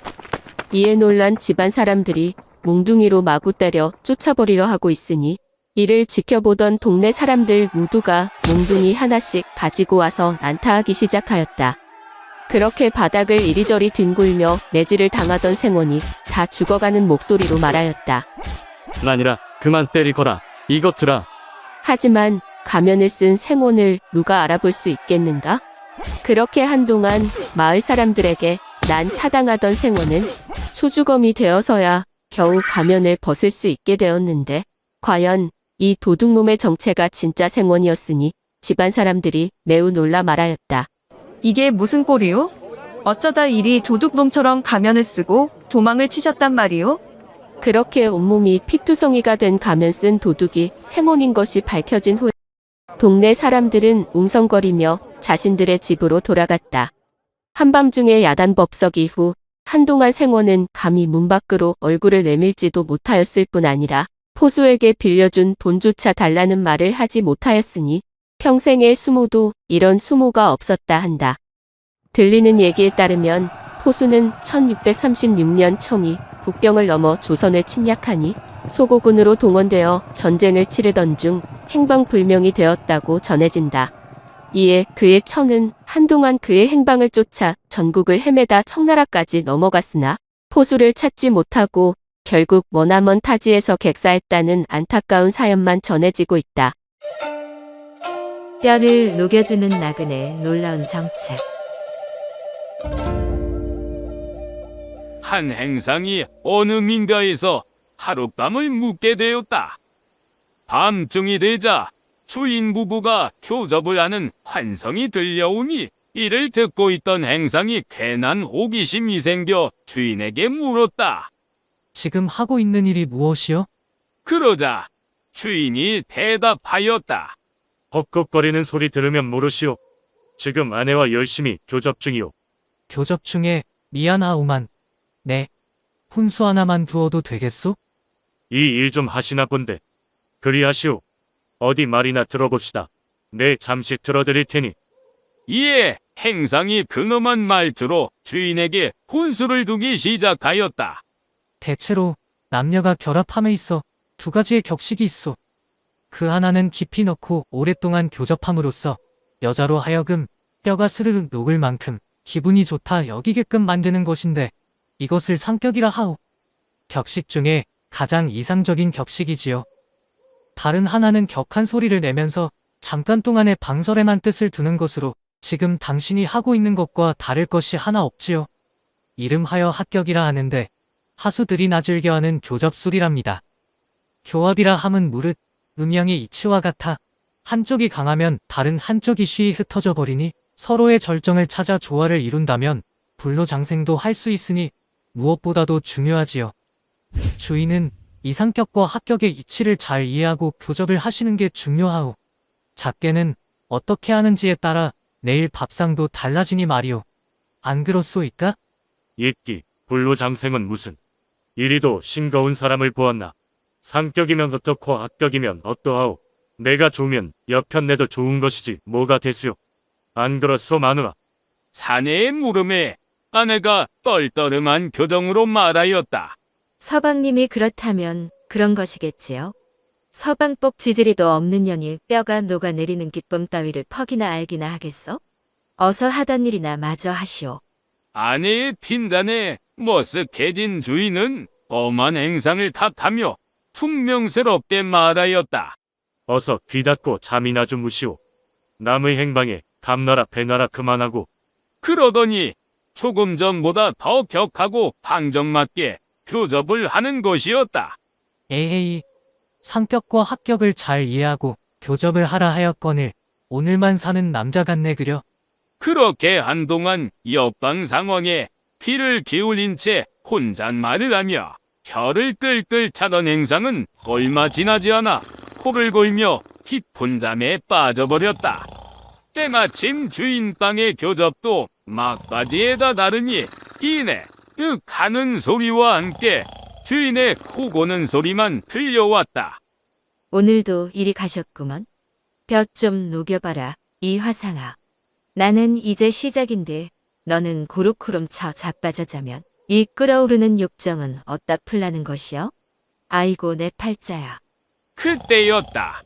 B: 이에 놀란 집안 사람들이 몽둥이로 마구 때려 쫓아버리려 하고 있으니 이를 지켜보던 동네 사람들 모두가 몽둥이 하나씩 가지고 와서 난타하기 시작하였다. 그렇게 바닥을 이리저리 뒹굴며 매질을 당하던 생원이 다 죽어가는 목소리로 말하였다.
J: 나니라 그만 때리거라. 이것들아.
B: 하지만 가면을 쓴 생원을 누가 알아볼 수 있겠는가? 그렇게 한동안 마을 사람들에게 난타당하던 생원은 초주검이 되어서야 겨우 가면을 벗을 수 있게 되었는데 과연 이 도둑놈의 정체가 진짜 생원이었으니 집안 사람들이 매우 놀라 말하였다.
K: 이게 무슨 꼴이오? 어쩌다 이리 도둑놈처럼 가면을 쓰고 도망을 치셨단 말이오?
B: 그렇게 온몸이 피투성이가 된 가면 쓴 도둑이 생원인 것이 밝혀진 후 동네 사람들은 웅성거리며 자신들의 집으로 돌아갔다. 한밤중의 야단법석 이후 한동안 생원은 감히 문 밖으로 얼굴을 내밀지도 못하였을 뿐 아니라 포수에게 빌려준 돈조차 달라는 말을 하지 못하였으니 평생의 수모도 이런 수모가 없었다 한다. 들리는 얘기에 따르면 포수는 1636년 청이 북경을 넘어 조선을 침략하니 소고군으로 동원되어 전쟁을 치르던 중 행방불명이 되었다고 전해진다. 이에 그의 처는 한동안 그의 행방을 쫓아 전국을 헤매다 청나라까지 넘어갔으나 포수를 찾지 못하고 결국 머나먼 타지에서 객사했다는 안타까운 사연만 전해지고 있다.
A: 뼈를 녹여주는 나그네의 놀라운 정체.
C: 한 행상이 어느 민가에서 하룻밤을 묵게 되었다. 밤중이 되자 주인 부부가 교접을 하는 환성이 들려오니 이를 듣고 있던 행상이 괜한 호기심이 생겨 주인에게 물었다.
F: 지금 하고 있는 일이 무엇이요?
C: 그러자 주인이 대답하였다.
E: 헉헉거리는 소리 들으면 모르시오. 지금 아내와 열심히 교접 중이오.
F: 교접 중에 미안하오만. 네. 훈수 하나만 두어도 되겠소?
E: 이 일 좀 하시나 본데. 그리하시오. 어디 말이나 들어봅시다. 네, 잠시 들어드릴 테니.
C: 이에 행상이 근엄한 말투로 주인에게 훈수를 두기 시작하였다.
F: 대체로 남녀가 결합함에 있어 두 가지의 격식이 있어. 그 하나는 깊이 넣고 오랫동안 교접함으로써 여자로 하여금 뼈가 스르륵 녹을 만큼 기분이 좋다 여기게끔 만드는 것인데 이것을 상격이라 하오. 격식 중에 가장 이상적인 격식이지요. 다른 하나는 격한 소리를 내면서 잠깐 동안의 방설에만 뜻을 두는 것으로 지금 당신이 하고 있는 것과 다를 것이 하나 없지요. 이름하여 합격이라 하는데 하수들이 나 즐겨하는 교접술이랍니다. 교합이라 함은 무릇 음양의 이치와 같아 한쪽이 강하면 다른 한쪽이 쉬이 흩어져 버리니 서로의 절정을 찾아 조화를 이룬다면 불로장생도 할 수 있으니 무엇보다도 중요하지요. 주인은 이상격과 합격의 이치를 잘 이해하고 교접을 하시는 게 중요하오. 작게는 어떻게 하는지에 따라 내일 밥상도 달라지니 말이오. 안 그렇소이까?
E: 있기, 불로장생은 무슨. 이리도 싱거운 사람을 보았나. 상격이면 어떻고 합격이면 어떠하오. 내가 좋으면 여편네도 좋은 것이지 뭐가 되수요. 안 그렇소 마누라.
C: 사내의 물음에 아내가 떨떠름한 표정으로 말하였다.
A: 서방님이 그렇다면 그런 것이겠지요. 서방복 지지리도 없는 년이 뼈가 녹아내리는 기쁨 따위를 퍽이나 알기나 하겠어? 어서 하던 일이나 마저 하시오.
C: 아내의 핀단에 머쓱해진 주인은 엄한 행상을 탓하며 퉁명스럽게 말하였다.
E: 어서 귀 닫고 잠이나 주무시오. 남의 행방에 감나라 배나라 그만하고.
C: 그러더니 조금 전보다 더 격하고 방정맞게 교접을 하는 것이었다.
F: 에헤이, 상격과 합격을 잘 이해하고 교접을 하라 하였거늘 오늘만 사는 남자 같네 그려.
C: 그렇게 한동안 옆방 상황에 귀를 기울인 채 혼잣말을 하며 혀를 끌끌 차던 행상은 얼마 지나지 않아 코를 골며 깊은 잠에 빠져버렸다. 때마침 주인 방의 교접도 막바지에다 다르니 이내 윽 하는 소리와 함께 주인의 코 고는 소리만 들려왔다.
A: 오늘도 이리 가셨구먼. 볕 좀 녹여봐라, 이 화상아. 나는 이제 시작인데 너는 고루코름 쳐 자빠져 자면 이 끓어오르는 욕정은 어디다 풀라는 것이여? 아이고 내 팔자야.
C: 그때였다.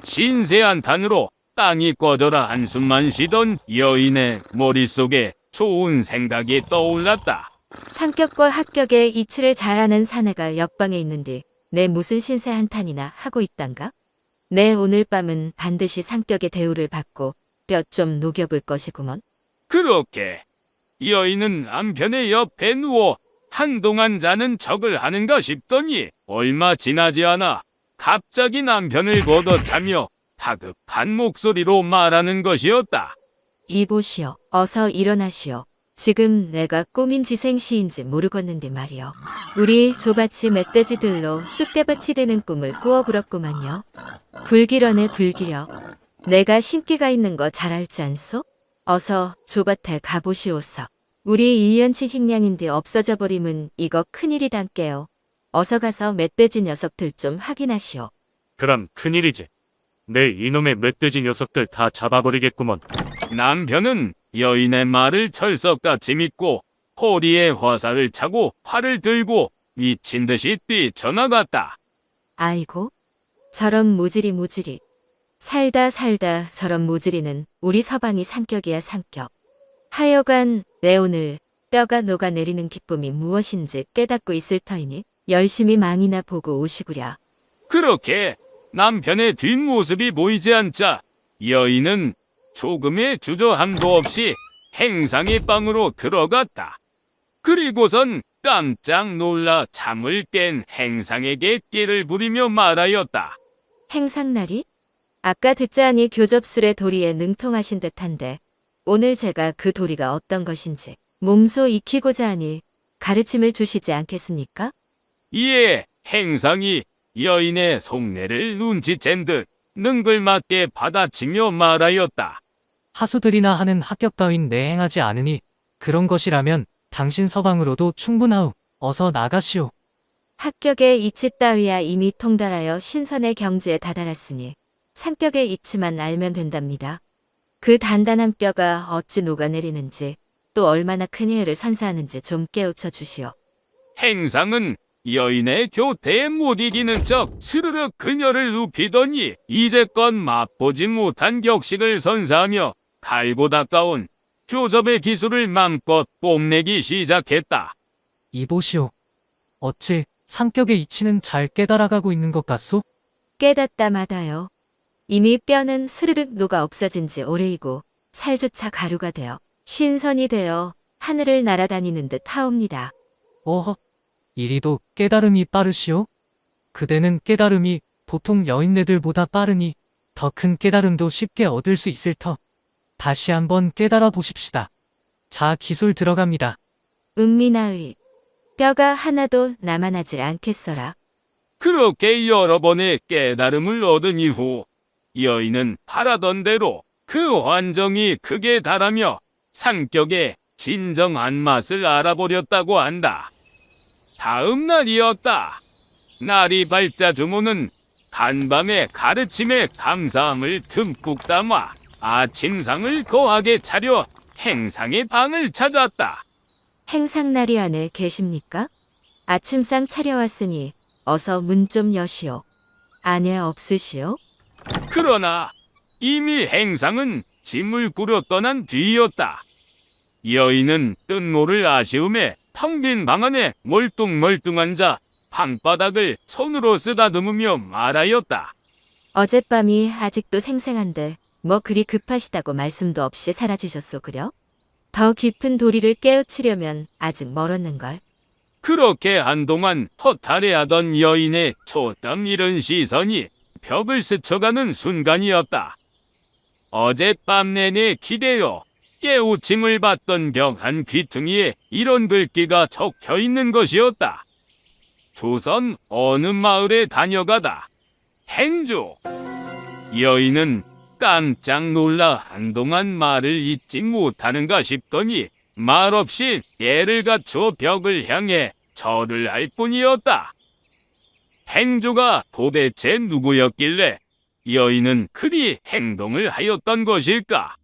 C: 신세한 탄으로 땅이 꺼져라 한숨만 쉬던 여인의 머릿속에 좋은 생각이 떠올랐다.
A: 상격과 합격의 이치를 잘하는 사내가 옆방에 있는데 내 무슨 신세 한탄이나 하고 있단가? 내 오늘 밤은 반드시 상격의 대우를 받고 뼈 좀 녹여볼 것이구먼.
C: 그렇게 여인은 남편의 옆에 누워 한동안 자는 척을 하는가 싶더니 얼마 지나지 않아 갑자기 남편을 걷어차며 다급한 목소리로 말하는 것이었다.
A: 이보시오. 어서 일어나시오. 지금 내가 꿈인지 생시인지 모르겠는데 말이요. 우리 조밭이 멧돼지들로 쑥대밭이 되는 꿈을 꾸어불었구만요. 불기러네 불기려. 내가 신기가 있는 거 잘 알지 않소? 어서 조밭에 가보시오서. 우리 1년치 식량인데 없어져 버림은 이거 큰일이단께요. 어서 가서 멧돼지 녀석들 좀 확인하시오.
E: 그럼 큰일이지. 내 이놈의 멧돼지 녀석들 다 잡아버리겠구먼.
C: 남편은 여인의 말을 철석같이 믿고 허리에 화살을 차고 활을 들고 미친 듯이 뛰쳐나갔다.
A: 아이고, 저런 모질이. 살다 저런 모질이는 우리 서방이 상격이야 상격. 하여간 내 오늘 뼈가 녹아내리는 기쁨이 무엇인지 깨닫고 있을 터이니 열심히 망이나 보고 오시구랴.
C: 그렇게 남편의 뒷모습이 보이지 않자 여인은 조금의 주저함도 없이 행상의 방으로 들어갔다. 그리고선 깜짝 놀라 잠을 깬 행상에게 끼를 부리며 말하였다.
A: 행상날이? 아까 듣자하니 교접술의 도리에 능통하신 듯한데 오늘 제가 그 도리가 어떤 것인지 몸소 익히고자 하니 가르침을 주시지 않겠습니까?
C: 이에 행상이 여인의 속내를 눈치챈 듯 능글맞게 받아치며 말하였다.
F: 하수들이나 하는 합격 따윈 내 행하지 않으니 그런 것이라면 당신 서방으로도 충분하오. 어서 나가시오.
A: 합격의 이치 따위야 이미 통달하여 신선의 경지에 다다랐으니 상격의 이치만 알면 된답니다. 그 단단한 뼈가 어찌 녹아내리는지 또 얼마나 큰 희열을 선사하는지 좀 깨우쳐 주시오.
C: 행상은 여인의 교태에 못 이기는 척 스르륵 그녀를 눕히더니 이제껏 맛보지 못한 격식을 선사하며 갈고 닦아온 교접의 기술을 맘껏 뽐내기 시작했다.
F: 이보시오. 어찌 상격의 이치는 잘 깨달아가고 있는 것 같소?
A: 깨닫다 마다요. 이미 뼈는 스르륵 녹아 없어진 지 오래이고 살조차 가루가 되어 신선이 되어 하늘을 날아다니는 듯 하옵니다.
F: 어허, 이리도 깨달음이 빠르시오? 그대는 깨달음이 보통 여인네들보다 빠르니 더 큰 깨달음도 쉽게 얻을 수 있을 터. 다시 한번 깨달아 보십시다. 자, 기술 들어갑니다.
A: 은미나의 뼈가 하나도 남아나질 않겠어라.
C: 그렇게 여러 번의 깨달음을 얻은 이후 여인은 바라던 대로 그 환정이 극에 달하며 상격의 진정한 맛을 알아보렸다고 한다. 다음 날이었다. 날이 밝자 주모는 간밤에 가르침에 감사함을 듬뿍 담아 아침상을 거하게 차려 행상의 방을 찾았다.
A: 행상날이 안에 계십니까? 아침상 차려왔으니 어서 문 좀 여시오. 안에 없으시오?
C: 그러나 이미 행상은 짐을 꾸려 떠난 뒤였다. 여인은 뜬모를 아쉬움에 텅 빈 방 안에 멀뚱멀뚱 앉아 방바닥을 손으로 쓰다듬으며 말하였다.
A: 어젯밤이 아직도 생생한데 뭐 그리 급하시다고 말씀도 없이 사라지셨소 그려? 더 깊은 도리를 깨우치려면 아직 멀었는걸.
C: 그렇게 한동안 허탈해하던 여인의 초땀 잃은 시선이 벽을 스쳐가는 순간이었다. 어젯밤 내내 기대어 깨우침을 받던 벽 한 귀퉁이에 이런 글귀가 적혀 있는 것이었다. 조선 어느 마을에 다녀가다. 행조. 여인은 깜짝 놀라 한동안 말을 잇지 못하는가 싶더니 말없이 애를 갖춰 벽을 향해 절을 할 뿐이었다. 행조가 도대체 누구였길래 여인은 그리 행동을 하였던 것일까?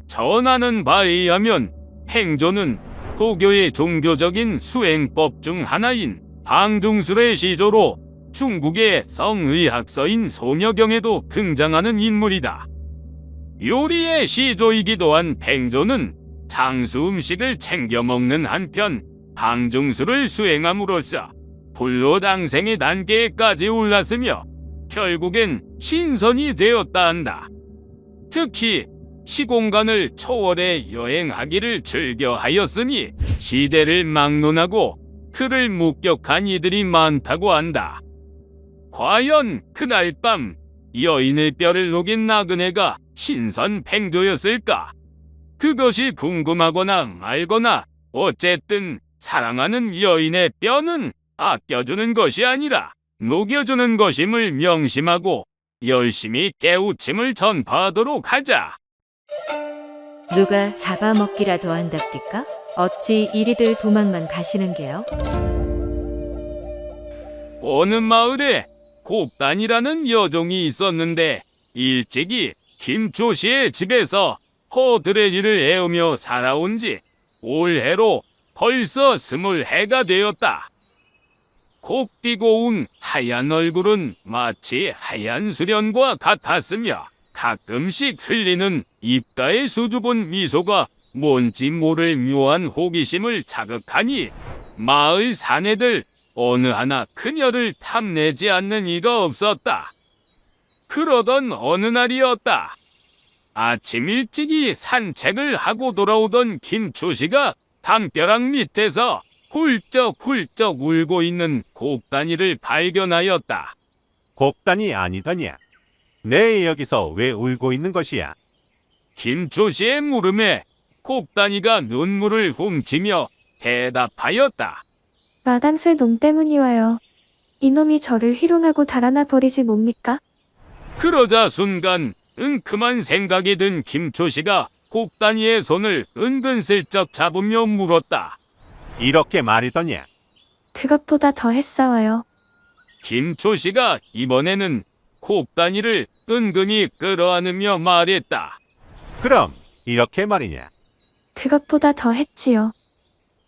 C: 전하는 바에 의하면 행조는 도교의 종교적인 수행법 중 하나인 방중술의 시조로 중국의 성의학서인 소녀경에도 등장하는 인물이다. 요리의 시조이기도 한 행조는 장수 음식을 챙겨 먹는 한편 방중술을 수행함으로써 불로당생의 단계까지 올랐으며 결국엔 신선이 되었다 한다. 특히 시공간을 초월해 여행하기를 즐겨하였으니 시대를 막론하고 그를 목격한 이들이 많다고 한다. 과연 그날 밤 여인의 뼈를 녹인 나그네가 신선 팽조였을까? 그것이 궁금하거나 말거나 어쨌든 사랑하는 여인의 뼈는 아껴주는 것이 아니라 녹여주는 것임을 명심하고 열심히 깨우침을 전파하도록 하자.
A: 누가 잡아먹기라도 한답디까? 어찌 이리들 도망만 가시는 게요?
C: 어느 마을에 곱단이라는 여종이 있었는데 일찍이 김조 씨의 집에서 허드레지를 애우며 살아온 지 올해로 벌써 20해가 되었다. 곱디고 운 하얀 얼굴은 마치 하얀 수련과 같았으며 가끔씩 흘리는 입가의 수줍은 미소가 뭔지 모를 묘한 호기심을 자극하니 마을 사내들 어느 하나 그녀를 탐내지 않는 이가 없었다. 그러던 어느 날이었다. 아침 일찍이 산책을 하고 돌아오던 김초씨가 담벼락 밑에서 훌쩍훌쩍 울고 있는 곱단이를 발견하였다.
I: 곱단이 아니더냐? 내 여기서 왜 울고 있는 것이야?
C: 김초시의 물음에 곱단이가 눈물을 훔치며 대답하였다.
D: 마당쇠 놈 때문이 와요. 이놈이 저를 희롱하고 달아나 버리지 뭡니까?
C: 그러자 순간 은큼한 생각이 든 김초시가 곱단이의 손을 은근슬쩍 잡으며 물었다.
I: 이렇게 말이더냐?
D: 그것보다 더 했사와요.
C: 김초시가 이번에는 곱단이를 은근히 끌어안으며 말했다.
I: 그럼 이렇게 말이냐?
D: 그것보다 더 했지요.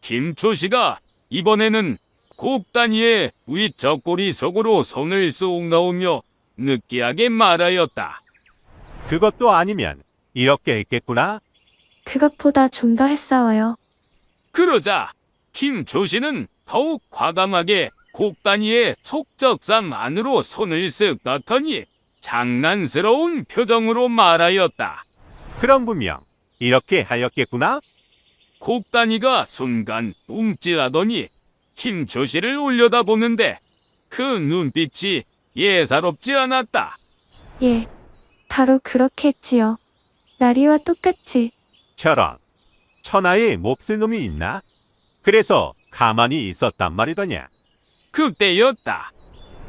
C: 김초시가 이번에는 곱단이의 위쪽 꼬리 속으로 손을 쑥 넣으며 느끼하게 말하였다.
I: 그것도 아니면 이렇게 했겠구나?
D: 그것보다 좀 더 했사와요.
C: 그러자 김초시는 더욱 과감하게 곱단이의 속적삼 안으로 손을 쓱 넣더니 장난스러운 표정으로 말하였다.
I: 그럼 분명 이렇게 하였겠구나?
C: 곱단이가 순간 움찔하더니 김초시를 올려다보는데 그 눈빛이 예사롭지 않았다.
D: 예, 바로 그렇게 했지요. 나리와 똑같이.
I: 저런 천하에 몹쓸 놈이 있나? 그래서 가만히 있었단 말이더냐?
C: 그때였다.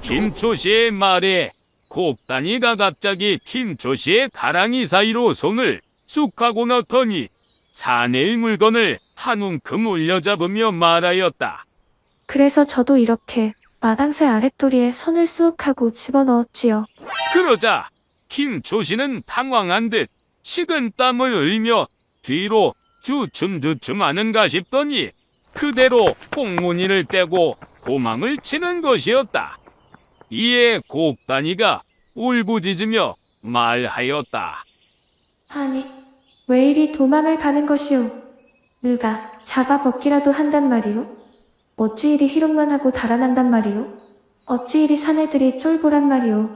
C: 김초시의 말에 곱단이가 갑자기 김초시의 가랑이 사이로 손을 쑥 하고 넣더니 사내의 물건을 한 움큼 올려잡으며 말하였다.
D: 그래서 저도 이렇게 마당쇠 아랫도리에 손을 쑥 하고 집어넣었지요.
C: 그러자 김초시는 당황한 듯 식은 땀을 흘리며 뒤로 주춤주춤하는가 싶더니 그대로 꽁무니를 떼고 도망을 치는 것이었다. 이에 곱단이가 울부짖으며 말하였다.
D: 아니, 왜 이리 도망을 가는 것이오? 누가 잡아먹기라도 한단 말이오? 어찌 이리 희롱만 하고 달아난단 말이오? 어찌 이리 사내들이 쫄보란 말이오?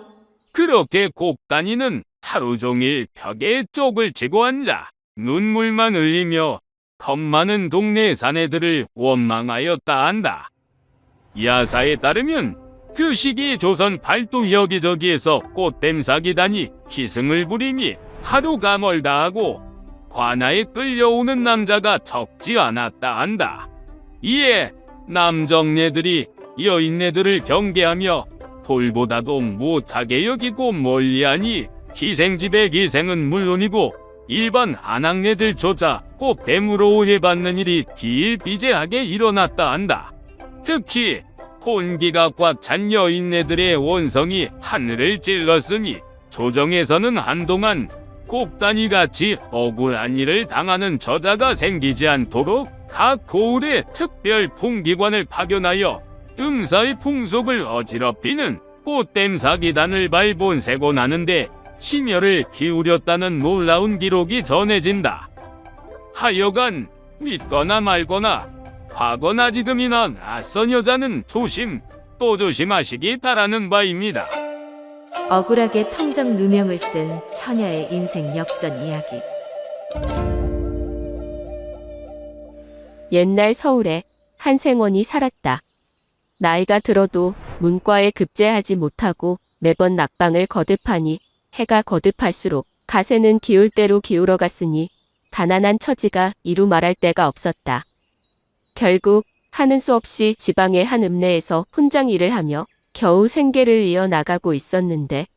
C: 그렇게 곱단이는 하루 종일 벽에 쪽을 치고 앉아 눈물만 흘리며 겁 많은 동네 사내들을 원망하였다 한다. 야사에 따르면 그 시기 조선 팔도 여기저기에서 꽃뱀 사기단이 기승을 부리니 하루가 멀다 하고 관아에 끌려오는 남자가 적지 않았다 한다. 이에 남정네들이 여인네들을 경계하며 돌보다도 못하게 여기고 멀리하니 기생집의 기생은 물론이고 일반 아낙네들조차 꽃뱀으로 오해받는 일이 비일비재하게 일어났다 한다. 특히 혼기가 꽉 찬 여인네들의 원성이 하늘을 찔렀으니 조정에서는 한동안 곱단이같이 억울한 일을 당하는 저자가 생기지 않도록 각 고을에 특별 풍기관을 파견하여 음사의 풍속을 어지럽히는 꽃댐 사기단을 발본세곤 하는데 심혈을 기울였다는 놀라운 기록이 전해진다. 하여간 믿거나 말거나 과거나 지금이나 낯선 여자는 조심 또 조심하시기 바라는 바입니다.
A: 억울하게 통정 누명을 쓴 처녀의 인생 역전 이야기.
B: 옛날 서울에 한 생원이 살았다. 나이가 들어도 문과에 급제하지 못하고 매번 낙방을 거듭하니 해가 거듭할수록 가세는 기울 대로 기울어 갔으니 가난한 처지가 이루 말할 데가 없었다. 결국 하는 수 없이 지방의 한 읍내에서 훈장 일을 하며 겨우 생계를 이어나가고 있었는데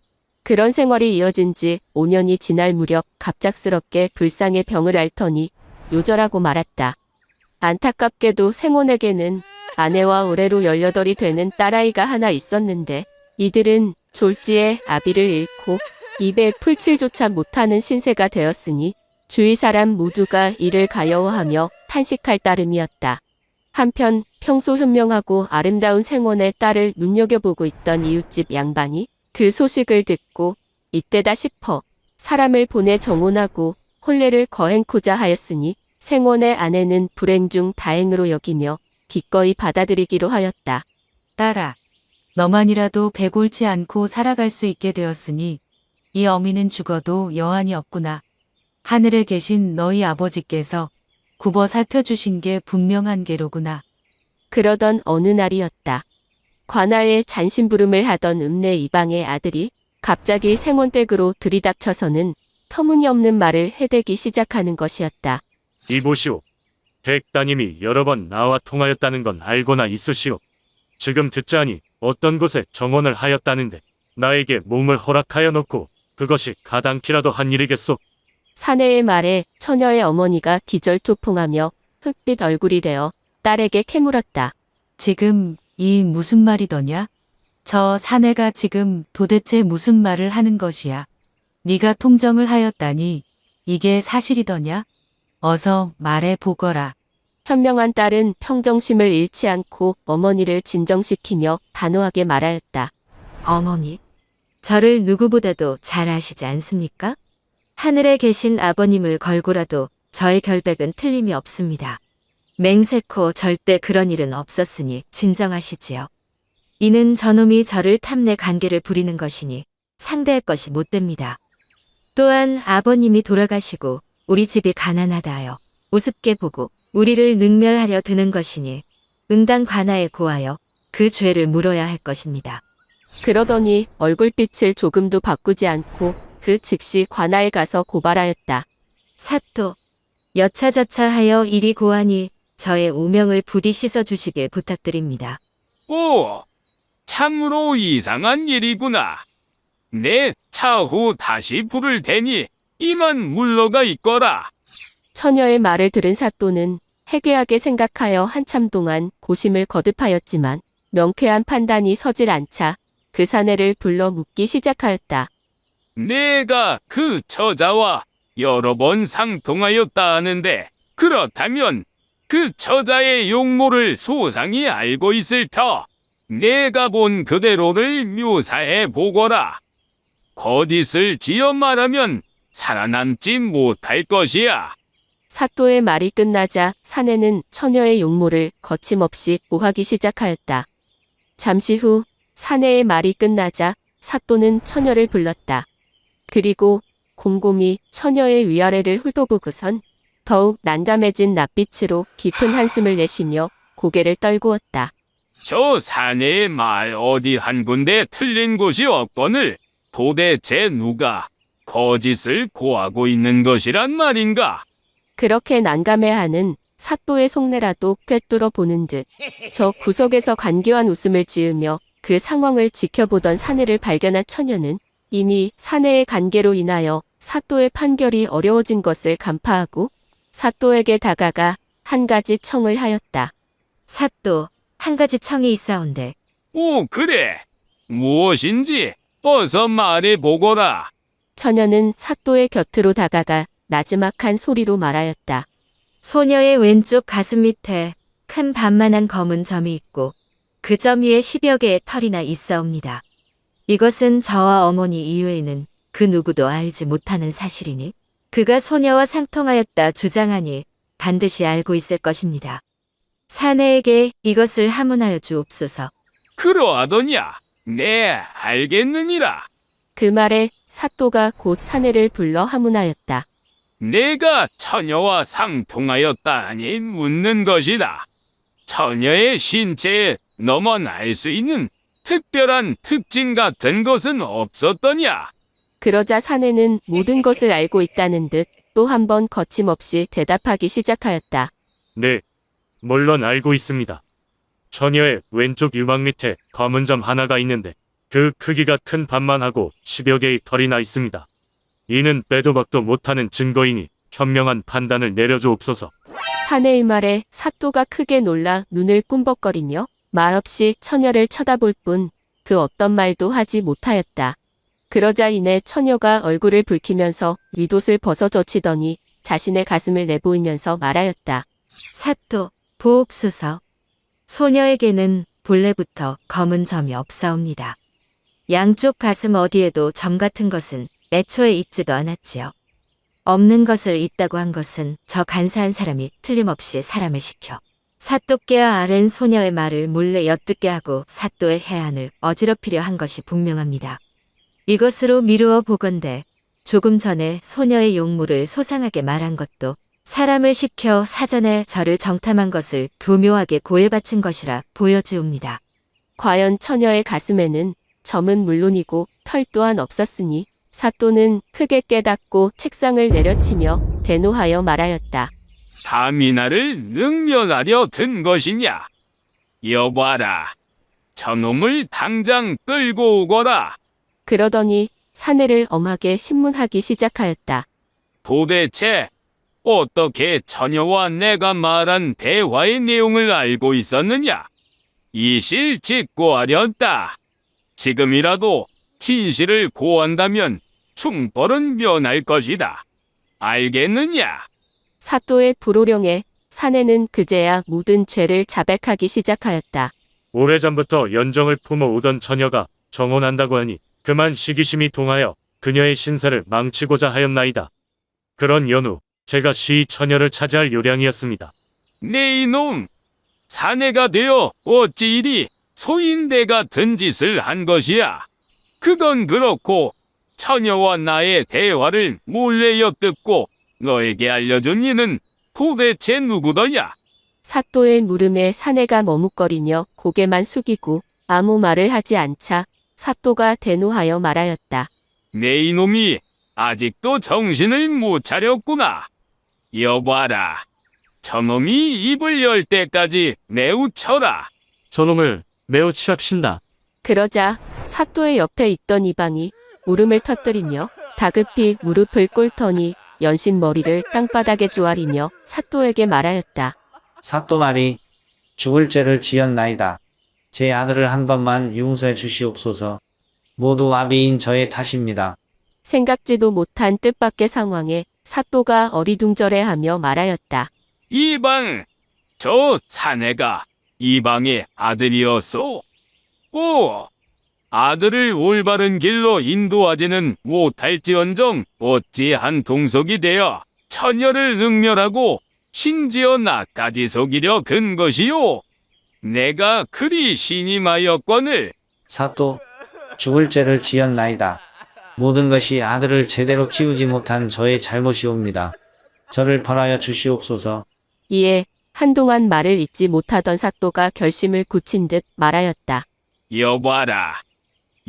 B: 그런 생활이 이어진 지 5년이 지날 무렵 갑작스럽게 불상의 병을 앓더니 요절하고 말았다. 안타깝게도 생원에게는 아내와 올해로 18이 되는 딸아이가 하나 있었는데 이들은 졸지에 아비를 잃고 입에 풀칠조차 못하는 신세가 되었으니 주위 사람 모두가 이를 가여워하며 탄식할 따름이었다. 한편 평소 현명하고 아름다운 생원의 딸을 눈여겨보고 있던 이웃집 양반이 그 소식을 듣고 이때다 싶어 사람을 보내 정혼하고 혼례를 거행코자 하였으니 생원의 아내는 불행 중 다행으로 여기며 기꺼이 받아들이기로 하였다.
L: 딸아, 너만이라도 배 곪지 않고 살아갈 수 있게 되었으니 이 어미는 죽어도 여한이 없구나. 하늘에 계신 너희 아버지께서 굽어 살펴주신 게 분명한 게로구나.
B: 그러던 어느 날이었다. 관아에 잔심부름을 하던 읍내 이방의 아들이 갑자기 생원댁으로 들이닥쳐서는 터무니없는 말을 해대기 시작하는 것이었다.
E: 이보시오. 댁 따님이 여러 번 나와 통하였다는 건 알고나 있으시오. 지금 듣자니 어떤 곳에 정원을 하였다는데 나에게 몸을 허락하여 놓고 그것이 가당키라도 한 일이겠소.
B: 사내의 말에 처녀의 어머니가 기절초풍하며 흑빛 얼굴이 되어 딸에게 캐물었다.
L: 지금 이 무슨 말이더냐? 저 사내가 지금 도대체 무슨 말을 하는 것이야? 네가 통정을 하였다니 이게 사실이더냐? 어서 말해 보거라.
B: 현명한 딸은 평정심을 잃지 않고 어머니를 진정시키며 단호하게 말하였다.
A: 어머니, 저를 누구보다도 잘 아시지 않습니까? 하늘에 계신 아버님을 걸고라도 저의 결백은 틀림이 없습니다. 맹세코 절대 그런 일은 없었으니 진정하시지요. 이는 저놈이 저를 탐내 관계를 부리는 것이니 상대할 것이 못됩니다. 또한 아버님이 돌아가시고 우리 집이 가난하다 하여 우습게 보고 우리를 능멸하려 드는 것이니 응당 관아에 고하여 그 죄를 물어야 할 것입니다.
B: 그러더니 얼굴빛을 조금도 바꾸지 않고 그 즉시 관아에 가서 고발하였다.
A: 사또, 여차저차하여 이리 고하니 저의 오명을 부디 씻어주시길 부탁드립니다.
C: 오, 참으로 이상한 일이구나. 내 차후 다시 부를 테니 이만 물러가 있거라.
B: 처녀의 말을 들은 사또는 해괴하게 생각하여 한참 동안 고심을 거듭하였지만 명쾌한 판단이 서질 않자 그 사내를 불러 묻기 시작하였다.
C: 내가 그 처자와 여러 번 상통하였다 하는데 그렇다면 그 처자의 용모를 소상히 알고 있을 터 내가 본 그대로를 묘사해 보거라. 거짓을 지어 말하면 살아남지 못할 것이야.
B: 사또의 말이 끝나자 사내는 처녀의 용모를 거침없이 오하기 시작하였다. 잠시 후 사내의 말이 끝나자 사또는 처녀를 불렀다. 그리고 곰곰이 처녀의 위아래를 훑어보고선 더욱 난감해진 낯빛으로 깊은 한숨을 내쉬며 고개를 떨구었다.
C: 저 사내의 말 어디 한 군데 틀린 곳이 없거늘 도대체 누가 거짓을 고하고 있는 것이란 말인가?
B: 그렇게 난감해하는 사또의 속내라도 꿰뚫어 보는 듯 저 구석에서 간교한 웃음을 지으며 그 상황을 지켜보던 사내를 발견한 처녀는 이미 사내의 관계로 인하여 사또의 판결이 어려워진 것을 간파하고 사또에게 다가가 한 가지 청을 하였다.
A: 사또, 한 가지 청이 있사온데.
C: 오, 그래. 무엇인지 어서 말해 보거라.
B: 처녀는 사또의 곁으로 다가가 나지막한 소리로 말하였다.
A: 소녀의 왼쪽 가슴 밑에 큰 반만한 검은 점이 있고 그 점 위에 10여 개의 털이나 있사옵니다. 이것은 저와 어머니 이외에는 그 누구도 알지 못하는 사실이니 그가 소녀와 상통하였다 주장하니 반드시 알고 있을 것입니다. 사내에게 이것을 하문하여 주옵소서.
C: 그러하더냐? 네, 알겠느니라.
B: 그 말에 사또가 곧 사내를 불러 하문하였다.
C: 내가 처녀와 상통하였다 하니 묻는 것이다. 처녀의 신체에 너만 알 수 있는 특별한 특징 같은 것은 없었더냐?
B: 그러자 사내는 모든 것을 알고 있다는 듯 또 한 번 거침없이 대답하기 시작하였다.
E: 네, 물론 알고 있습니다. 처녀의 왼쪽 유막 밑에 검은 점 하나가 있는데 그 크기가 큰 반만하고 10여 개의 털이 나 있습니다. 이는 빼도 박도 못하는 증거이니 현명한 판단을 내려주옵소서.
B: 사내의 말에 사또가 크게 놀라 눈을 꿈벅거리며 말없이 처녀를 쳐다볼 뿐 그 어떤 말도 하지 못하였다. 그러자 이내 처녀가 얼굴을 붉히면서 윗옷을 벗어 젖히더니 자신의 가슴을 내보이면서 말하였다.
A: 사또, 보옵소서. 소녀에게는 본래부터 검은 점이 없사옵니다. 양쪽 가슴 어디에도 점 같은 것은 애초에 있지도 않았지요. 없는 것을 있다고 한 것은 저 간사한 사람이 틀림없이 사람을 시켜 사또께와 아랜 소녀의 말을 몰래 엿듣게 하고 사또의 해안을 어지럽히려 한 것이 분명합니다. 이것으로 미루어 보건대 조금 전에 소녀의 용모를 소상하게 말한 것도 사람을 시켜 사전에 저를 정탐한 것을 교묘하게 고해 바친 것이라 보여지옵니다.
B: 과연 처녀의 가슴에는 점은 물론이고 털 또한 없었으니 사또는 크게 깨닫고 책상을 내려치며 대노하여 말하였다.
C: 감히 나를 능멸하려 든 것이냐? 여봐라. 저놈을 당장 끌고 오거라.
B: 그러더니 사내를 엄하게 신문하기 시작하였다.
C: 도대체 어떻게 처녀와 내가 말한 대화의 내용을 알고 있었느냐? 이실직고하렸다. 지금이라도 진실을 고한다면 충벌은 면할 것이다. 알겠느냐?
B: 사또의 불호령에 사내는 그제야 모든 죄를 자백하기 시작하였다.
E: 오래전부터 연정을 품어오던 처녀가 정혼한다고 하니 그만 시기심이 동하여 그녀의 신세를 망치고자 하였나이다. 그런 연후 제가 시이 처녀를 차지할 요량이었습니다.
C: 네 이놈! 사내가 되어 어찌 이리 소인대 같은 짓을 한 것이야? 그건 그렇고 처녀와 나의 대화를 몰래 엿듣고 너에게 알려준 이는 도대체 누구더냐?
B: 사또의 물음에 사내가 머뭇거리며 고개만 숙이고 아무 말을 하지 않자 사또가 대노하여 말하였다.
C: 네 이놈이 아직도 정신을 못 차렸구나. 여봐라. 저놈이 입을 열 때까지 매우 쳐라.
J: 저놈을 매우 치랍신다.
B: 그러자 사또의 옆에 있던 이방이 울음을 터뜨리며 다급히 무릎을 꿇더니 연신 머리를 땅바닥에 조아리며 사또에게 말하였다.
H: 사또 말이 죽을 죄를 지었나이다. 제 아들을 한 번만 용서해 주시옵소서. 모두 아비인 저의 탓입니다.
B: 생각지도 못한 뜻밖의 상황에 사또가 어리둥절해하며 말하였다.
C: 이방, 저 사내가 이방의 아들이었소. 오, 아들을 올바른 길로 인도하지는 못할지언정 어찌 한 동석이 되어 처녀를 능멸하고 심지어 나까지 속이려 근 것이요. 내가 그리 신임하였거늘.
H: 사또, 죽을 죄를 지었나이다. 모든 것이 아들을 제대로 키우지 못한 저의 잘못이옵니다. 저를 벌하여 주시옵소서.
B: 이에 한동안 말을 잇지 못하던 사또가 결심을 굳힌 듯 말하였다.
C: 여봐라.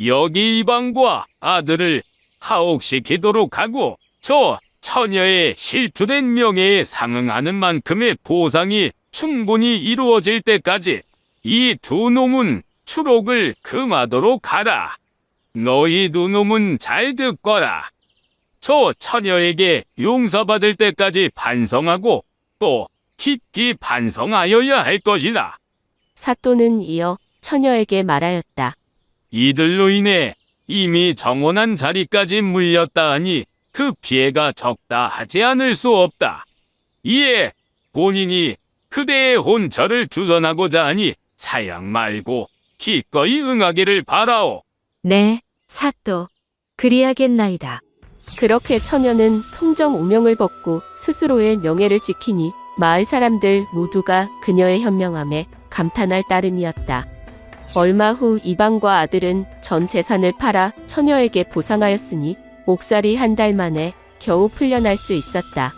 C: 여기 이방과 아들을 하옥시키도록 하고 저 처녀의 실추된 명예에 상응하는 만큼의 보상이 충분히 이루어질 때까지 이 두 놈은 추록을 금하도록 하라. 너희 두 놈은 잘 듣거라. 저 처녀에게 용서받을 때까지 반성하고 또 깊이 반성하여야 할 것이다.
B: 사또는 이어 처녀에게 말하였다.
C: 이들로 인해 이미 정혼한 자리까지 물렸다 하니 그 피해가 적다 하지 않을 수 없다. 이에 본인이 그대의 혼처를 주선하고자 하니 사양 말고 기꺼이 응하기를 바라오.
A: 네, 사또. 그리하겠나이다.
B: 그렇게 처녀는 통정 오명을 벗고 스스로의 명예를 지키니 마을 사람들 모두가 그녀의 현명함에 감탄할 따름이었다. 얼마 후 이방과 아들은 전 재산을 팔아 처녀에게 보상하였으니 옥살이 한 달 만에 겨우 풀려날 수 있었다.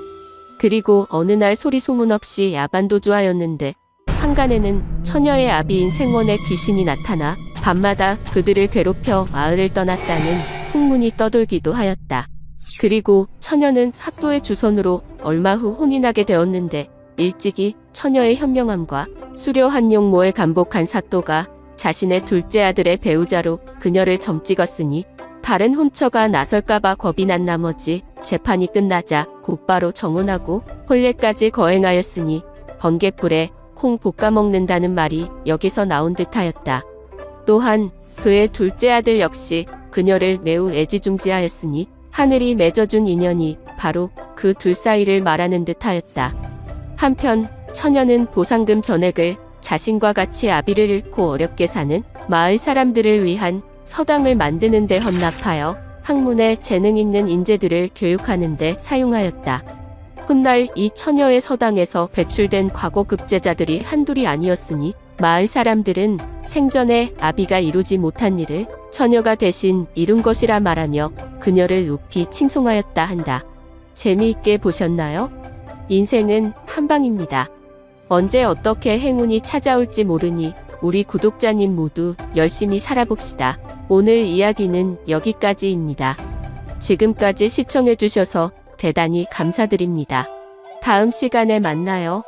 B: 그리고 어느 날 소리 소문 없이 야반도주하였는데 한간에는 처녀의 아비인 생원의 귀신이 나타나 밤마다 그들을 괴롭혀 마을을 떠났다는 풍문이 떠돌기도 하였다. 그리고 처녀는 사또의 주선으로 얼마 후 혼인하게 되었는데 일찍이 처녀의 현명함과 수려한 용모에 감복한 사또가 자신의 둘째 아들의 배우자로 그녀를 점찍었으니 다른 혼처가 나설까봐 겁이 난 나머지 재판이 끝나자 곧바로 정혼하고 혼례까지 거행하였으니 번갯불에 콩 볶아 먹는다는 말이 여기서 나온 듯하였다. 또한 그의 둘째 아들 역시 그녀를 매우 애지중지하였으니 하늘이 맺어준 인연이 바로 그 둘 사이를 말하는 듯하였다. 한편 처녀는 보상금 전액을 자신과 같이 아비를 잃고 어렵게 사는 마을 사람들을 위한 서당을 만드는 데 헌납하여 학문에 재능 있는 인재들을 교육하는 데 사용하였다. 훗날 이 처녀의 서당에서 배출된 과거급제자들이 한둘이 아니었으니 마을 사람들은 생전에 아비가 이루지 못한 일을 처녀가 대신 이룬 것이라 말하며 그녀를 높이 칭송하였다 한다. 재미있게 보셨나요? 인생은 한 방입니다. 언제 어떻게 행운이 찾아올지 모르니 우리 구독자님 모두 열심히 살아봅시다. 오늘 이야기는 여기까지입니다. 지금까지 시청해주셔서 대단히 감사드립니다. 다음 시간에 만나요.